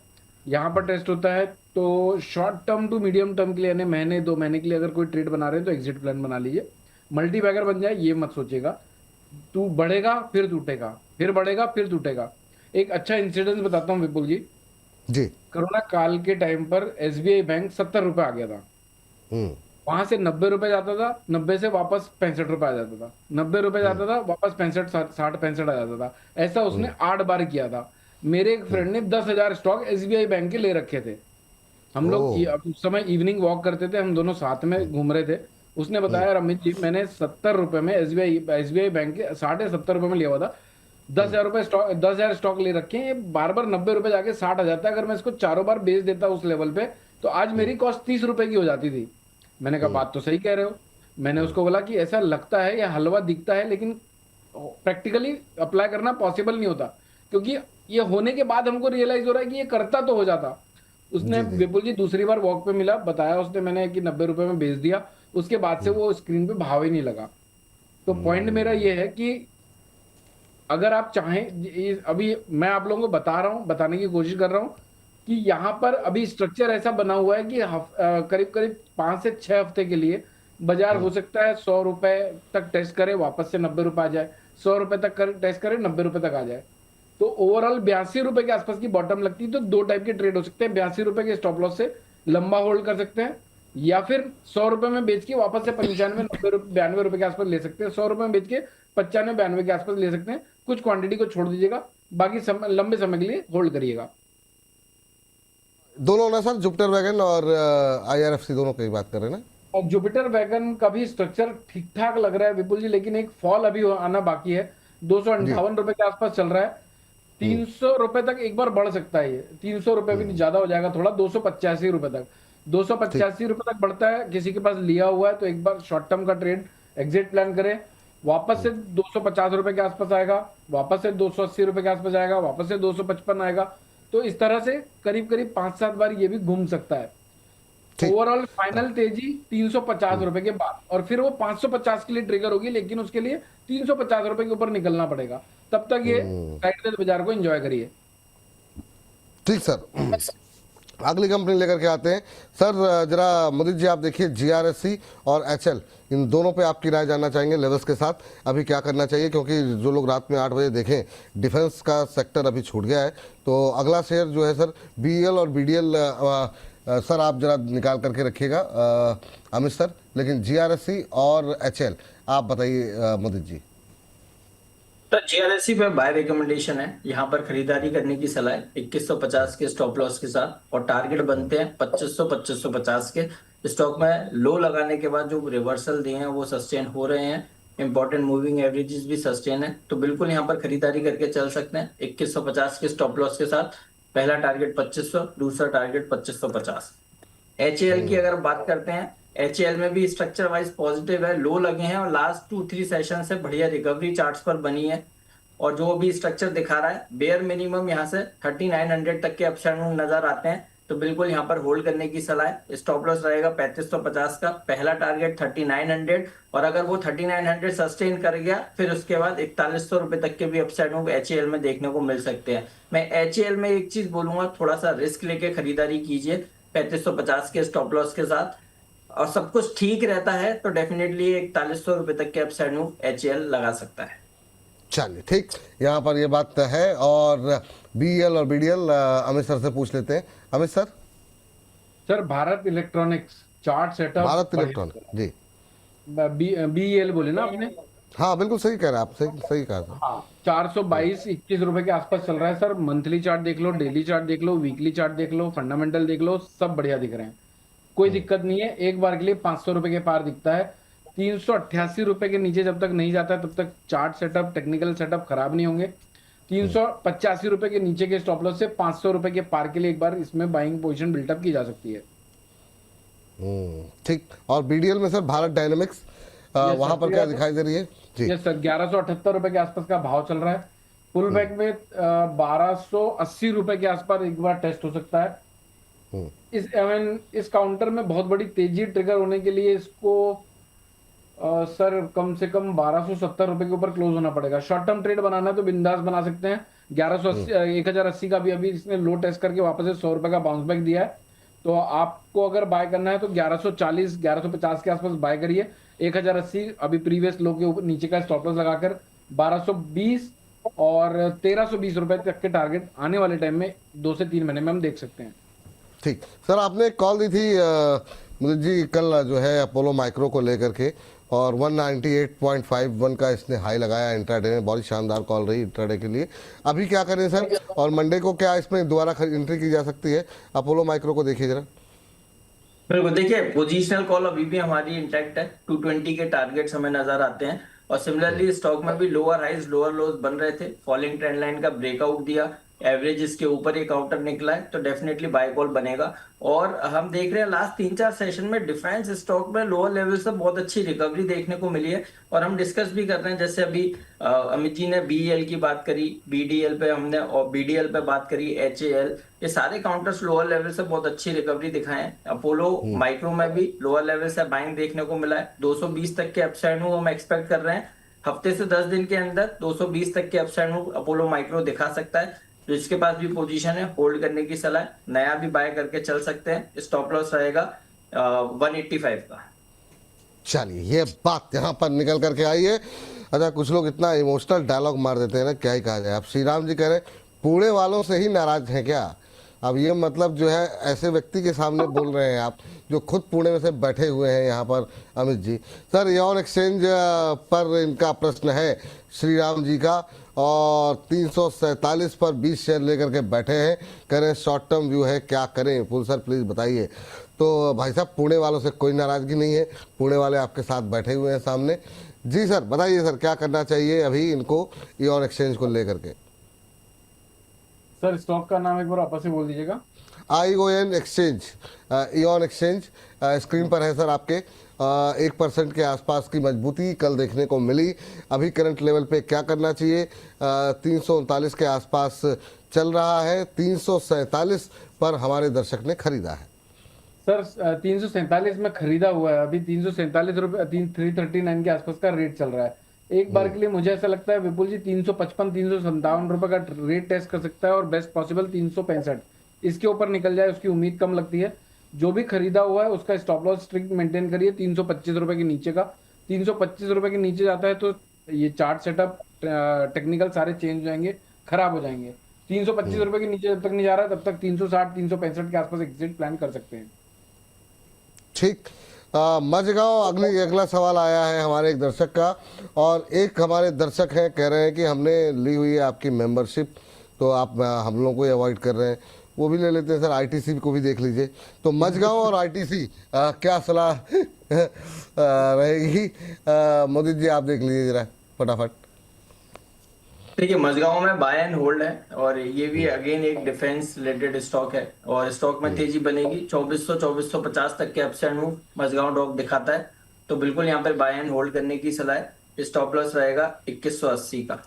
यहाँ पर टेस्ट होता है तो short term to medium term के लिए, यानी महीने 2 महीने के लिए अगर कोई ट्रेड बना रहे हैं तो एग्जिट प्लान बना लीजिए। मल्टी बैगर बन जाए ये मत सोचिएगा। तू बढ़ेगा फिर टूटेगा, फिर बढ़ेगा फिर टूटेगा। एक अच्छा इंसिडेंस बताता हूँ विपुल जी। जी। कोरोना काल के टाइम पर एसबीआई बैंक 70 रुपए आ गया था। वहां से 90 रुपए जाता था, 90 से वापस 65 रुपए आ जाता था, 90 रुपए जाता था वापस 65 60 65 आ जाता था। ऐसा उसने 8 बार किया था। मेरे एक फ्रेंड ने 10,000 स्टॉक एसबीआई बैंक के ले रखे थे। हम लोग उस समय इवनिंग वॉक करते थे, हम दोनों साथ में घूम रहे थे। उसने बताया, रमित जी मैंने 70 रुपए में एसबीआई बैंक के 70.5 रुपए में लिया हुआ था। 10,000 स्टॉक ले रखे हैं, ये बार बार 90 रुपए जाके 60 आ जाता है। अगर मैं इसको चारों बार बेच देता उस लेवल पे तो आज मेरी कॉस्ट 30 रुपए की हो जाती थी। मैंने कहा बात तो सही कह रहे हो। मैंने उसको बोला कि ऐसा लगता है या हलवा दिखता है, लेकिन प्रैक्टिकली अप्लाई करना पॉसिबल नहीं होता, क्योंकि ये होने के बाद हमको रियलाइज हो रहा है कि ये करता तो हो जाता। उसने विपुल जी दूसरी बार वॉक पे मिला, बताया उसने मैंने कि 90 रुपए में बेच दिया। उसके बाद से वो स्क्रीन पे भाव ही नहीं लगा। तो पॉइंट मेरा ये है कि अगर आप चाहें, अभी मैं आप लोगों को बता रहा हूं, बताने की कोशिश कर रहा हूं कि यहाँ पर अभी स्ट्रक्चर ऐसा बना हुआ है कि करीब करीब 5 से 6 हफ्ते के लिए बाजार हो सकता है 100 रुपए तक टेस्ट करे, वापस से 90 रुपए आ जाए, 100 रुपए तक टेस्ट करे, 90 रुपए तक आ जाए। तो ओवरऑल 82 रुपए के आसपास की बॉटम लगती है। तो 2 टाइप के ट्रेड हो सकते हैं। 82 रुपए के स्टॉप लॉस से लंबा होल्ड कर सकते हैं, या फिर 100 रुपए में बेच के वापस से 95 92 रुपए के आसपास ले सकते हैं। 100 रुपए में बेच के 95 92 के आसपास ले सकते हैं। कुछ क्वांटिटी को छोड़ दीजिएगा, बाकी लंबे समय के लिए होल्ड करिएगा। दोनों ना सर, जुपिटर वैगन और आईआरएफसी दोनों की बात कर रहे हैं ना? और जुपिटर वैगन का भी स्ट्रक्चर ठीक ठाक लग रहा है विपुल जी, लेकिन एक फॉल अभी आना बाकी है। 258 रुपए के आसपास चल रहा है। 300 रुपए तक एक बार बढ़ सकता है ये। 300 रुपए भी ज्यादा हो जाएगा थोड़ा, 285 रुपए तक। 285 रुपए तक बढ़ता है। किसी के पास लिया हुआ है तो एक बार शॉर्ट टर्म का ट्रेड एग्जिट प्लान करें। वापस से 250 रुपए के आसपास आएगा, वापस से 280 रुपए के आसपास आएगा, वापस से 255 आएगा। तो इस तरह से करीब करीब 5-7 बार ये भी घूम सकता है। ओवरऑल फाइनल तेजी 350 रुपए के बाद, और फिर वो 550 के लिए ट्रिगर होगी, लेकिन उसके लिए 350 रुपए के ऊपर निकलना पड़ेगा। तब तक ये साइड बाजार को एंजॉय करिए। ठीक सर, अगली कंपनी लेकर के आते हैं। सर जरा मुदित जी आप देखिए, जीआरएससी और एचएल, इन दोनों पे आपकी राय जानना चाहेंगे लेवल्स के साथ। अभी क्या करना चाहिए, क्योंकि जो लोग रात में 8 बजे देखें, डिफेंस का सेक्टर अभी छूट गया है। तो अगला शेयर जो है सर बीईएल और बीडीएल, सर आप जरा निकाल करके रखिएगा अमित सर। लेकिन जीआरएससी और एचएल आप बताइए मुदित जी। तो जीआरएससी पे बाय रिकमेंडेशन है। यहाँ पर खरीदारी करने की सलाह है 2150 के स्टॉप लॉस के साथ, और टारगेट बनते हैं 2500 2550 के। स्टॉक में लो लगाने के बाद जो रिवर्सल दिए हैं वो सस्टेन हो रहे हैं। इंपॉर्टेंट मूविंग एवरेजेस भी सस्टेन है, तो बिल्कुल यहाँ पर खरीदारी करके चल सकते हैं 2150 के स्टॉप लॉस के साथ। पहला टारगेट 2500, दूसरा टारगेट 2550। एचएएल की अगर बात करते हैं, एचएएल में भी स्ट्रक्चर वाइज पॉजिटिव है, लो लगे हैं और लास्ट 2-3 सेशन से बढ़िया रिकवरी चार्ट्स पर बनी है। और जो भी स्ट्रक्चर दिखा रहा है, बेयर मिनिमम यहाँ से 3900 तक के अपसाइड मूव नजर आते हैं, तो बिल्कुल यहाँ पर होल्ड करने की सलाह है। स्टॉप लॉस रहेगा 3550 का, पहला टारगेट 3900, और अगर वो 3900 सस्टेन कर गया फिर उसके बाद 4100 रुपए तक के भी अपसाइड मूव एचएएल में देखने को मिल सकते हैं। मैं एचएएल में एक चीज बोलूंगा, थोड़ा सा रिस्क लेके खरीदारी कीजिए 3550 के स्टॉप लॉस के साथ, और सब कुछ ठीक रहता है तो डेफिनेटली 4100 रुपए तक के अपसाइड मूव एचएएल लगा सकता है। चलिए ठीक, यहाँ पर ये बात है। और बीईएल और बीडीएल अमित सर से पूछ लेते हैं। Amit sir. Sir Bharat electronics chart setup. Bharat electronic ji, BEL बोले ना आपने? हाँ बिल्कुल सही कह रहे हैं आप, सही कहा था। हाँ, 422-21 रुपए के आसपास चल रहा है सर। मंथली चार्ट देख लो, डेली चार्ट देख लो, वीकली चार्ट देख लो, फंडामेंटल देख लो, सब बढ़िया दिख रहे हैं, कोई दिक्कत नहीं है। एक बार के लिए 500 रुपए के पार दिखता है। ₹388 के नीचे जब तक नहीं जाता है तब तक चार्ट सेटअप, टेक्निकल सेटअप खराब नहीं होंगे। ₹385 के नीचे के स्टॉप लॉस से ₹500 के पार के लिए एक बार इसमें बाइंग पोजीशन बिल्टअप की जा सकती है। ठीक। और बीडीएल में सर भारत डायनेमिक्स वहां पर क्या दिखाई दे रही है जी? यस सर, ₹1178 के आसपास का भाव चल रहा है। पुल बैक में ₹1280 के आसपास एक बार टेस्ट हो सकता है। इस काउंटर में बहुत बड़ी तेजी ट्रिगर होने के लिए इसको सर कम से कम ₹1270 के ऊपर क्लोज होना पड़ेगा। शॉर्ट टर्म ट्रेड बनाना है तो बिंदास बना सकते हैं। 1080 का भी अभी इसने लो टेस्ट करके वापस से ₹100 का बाउंस बैक दिया है। तो आपको अगर बाय करना है तो 1140 1150 के आसपास बाय करिए। 1080 अभी प्रीवियस लो के ऊपर नीचे का स्टॉप लॉस लगाकर 1220 और ₹1320 तक के टारगेट आने वाले टाइम में 2 से 3 महीने में हम देख सकते हैं। ठीक सर, आपने एक कॉल दी थी मुझे जी कल जो है अपोलो माइक्रो को लेकर के, और 198.51 का इसने हाई लगाया इंट्राडे में। बहुत शानदार कॉल रही इंट्राडे के लिए। अभी क्या करें सर, और मंडे को क्या इसमें दोबारा एंट्री की जा सकती है? अपोलो माइक्रो को देखिए जरा। बिल्कुल, देखिए पोजिशनल कॉल अभी भी हमारी इंटैक्ट है। 220 के टारगेट्स हमें नजर आते हैं, और सिमिलरली स्टॉक में भी लोअर हाइज लोअर लोज बन रहे थे। फॉलिंग ट्रेंड लाइन का ब्रेकआउट दिया, एवरेज इसके ऊपर ही काउंटर निकला है, तो डेफिनेटली बाय कॉल बनेगा। और हम देख रहे हैं लास्ट 3-4 सेशन में डिफेंस स्टॉक में लोअर लेवल से बहुत अच्छी रिकवरी देखने को मिली है, और हम डिस्कस भी कर रहे हैं। जैसे अभी अमित जी ने बीएल की बात करी, बीडीएल पे हमने, और बीडीएल पे बात करी, एचएएल, ये सारे काउंटर्स लोअर लेवल से बहुत अच्छी रिकवरी दिखाए हैं। अपोलो माइक्रो में भी लोअर लेवल से बाइंग देखने को मिला है। 220 तक के अपसाइड मूव हम एक्सपेक्ट कर रहे हैं। हफ्ते से 10 दिन के अंदर 220 तक के अपसाइड मूव अपोलो माइक्रो दिखा सकता है। जिसके पास भी पोजीशन है होल्ड करने की सलाह, नया भी बाय करके चल सकते हैं। स्टॉप लॉस रहेगा 185 का। चलिए, ये बात यहाँ पर निकल करके आई है। अच्छा, कुछ लोग इतना इमोशनल डायलॉग मार देते हैं ना, क्या ही कहा जाए। अब श्री राम जी कह रहे पुणे वालों से ही नाराज हैं क्या? अब ये मतलब जो है ऐसे व्यक्ति के सामने बोल रहे हैं आप जो खुद पुणे में से बैठे हुए हैं यहाँ पर Amit ji. Sir, Eon exchange पर इनका प्रश्न है श्री राम जी का, और 347 पर 20 शेयर लेकर के बैठे हैं। करें शॉर्ट टर्म व्यू है, क्या करें? पुल सर प्लीज़ बताइए। तो भाई साहब, पुणे वालों से कोई नाराज़गी नहीं है, पुणे वाले आपके साथ बैठे हुए हैं सामने। जी सर बताइए सर, क्या करना चाहिए अभी इनको इओन एक्सचेंज को लेकर के? सर स्टॉक का नाम एक बार आपस से बोल दीजिएगा। ION exchange, Eon exchange screen पर है सर आपके। 1% के आसपास की मजबूती कल देखने को मिली। अभी करंट लेवल पे क्या करना चाहिए? 339 के आसपास चल रहा है। 347 पर हमारे दर्शक ने खरीदा है। सर 347 में खरीदा हुआ है। अभी ₹347 339 के आसपास का रेट चल रहा है। एक बार के लिए मुझे ऐसा लगता है विपुल जी 355 ₹357 का रेट टेस्ट कर सकता है, और बेस्ट पॉसिबल 365 इसके ऊपर निकल जाए उसकी उम्मीद कम लगती है। जो भी खरीदा हुआ है उसका स्टॉप लॉस स्ट्रिक्ट मेंटेन करिए ₹325 के नीचे का। ₹325 के नीचे जाता है तो ये चार्ट सेटअप टेक्निकल सारे चेंज हो जाएंगे, खराब हो जाएंगे। ₹325 के नीचे जब तक नहीं जा रहा तब तक 360 365 के आसपास एग्जिट प्लान कर सकते हैं। ठीक। मजगांव अगला सवाल आया है हमारे एक दर्शक का, और एक हमारे दर्शक हैं कह रहे हैं कि हमने ली हुई है आपकी मेंबरशिप, तो आप हम लोगों को अवॉइड कर रहे हैं। वो भी ले लेते हैं सर, ITC को भी देख लीजिए। तो मजगांव और ITC क्या सलाह रहेगी? मोदी जी आप देख लीजिए जरा फटाफट। देखिए, मजगांव में बाय एंड होल्ड है, और ये भी अगेन एक डिफेंस रिलेटेड स्टॉक है, और स्टॉक में तेजी बनेगी। 2400-2450 तक के अपसाइड मूव मजगांव डॉक दिखाता है, तो बिल्कुल यहाँ पर बाय एंड होल्ड करने की सलाह है। स्टॉप लॉस रहेगा 2180 का।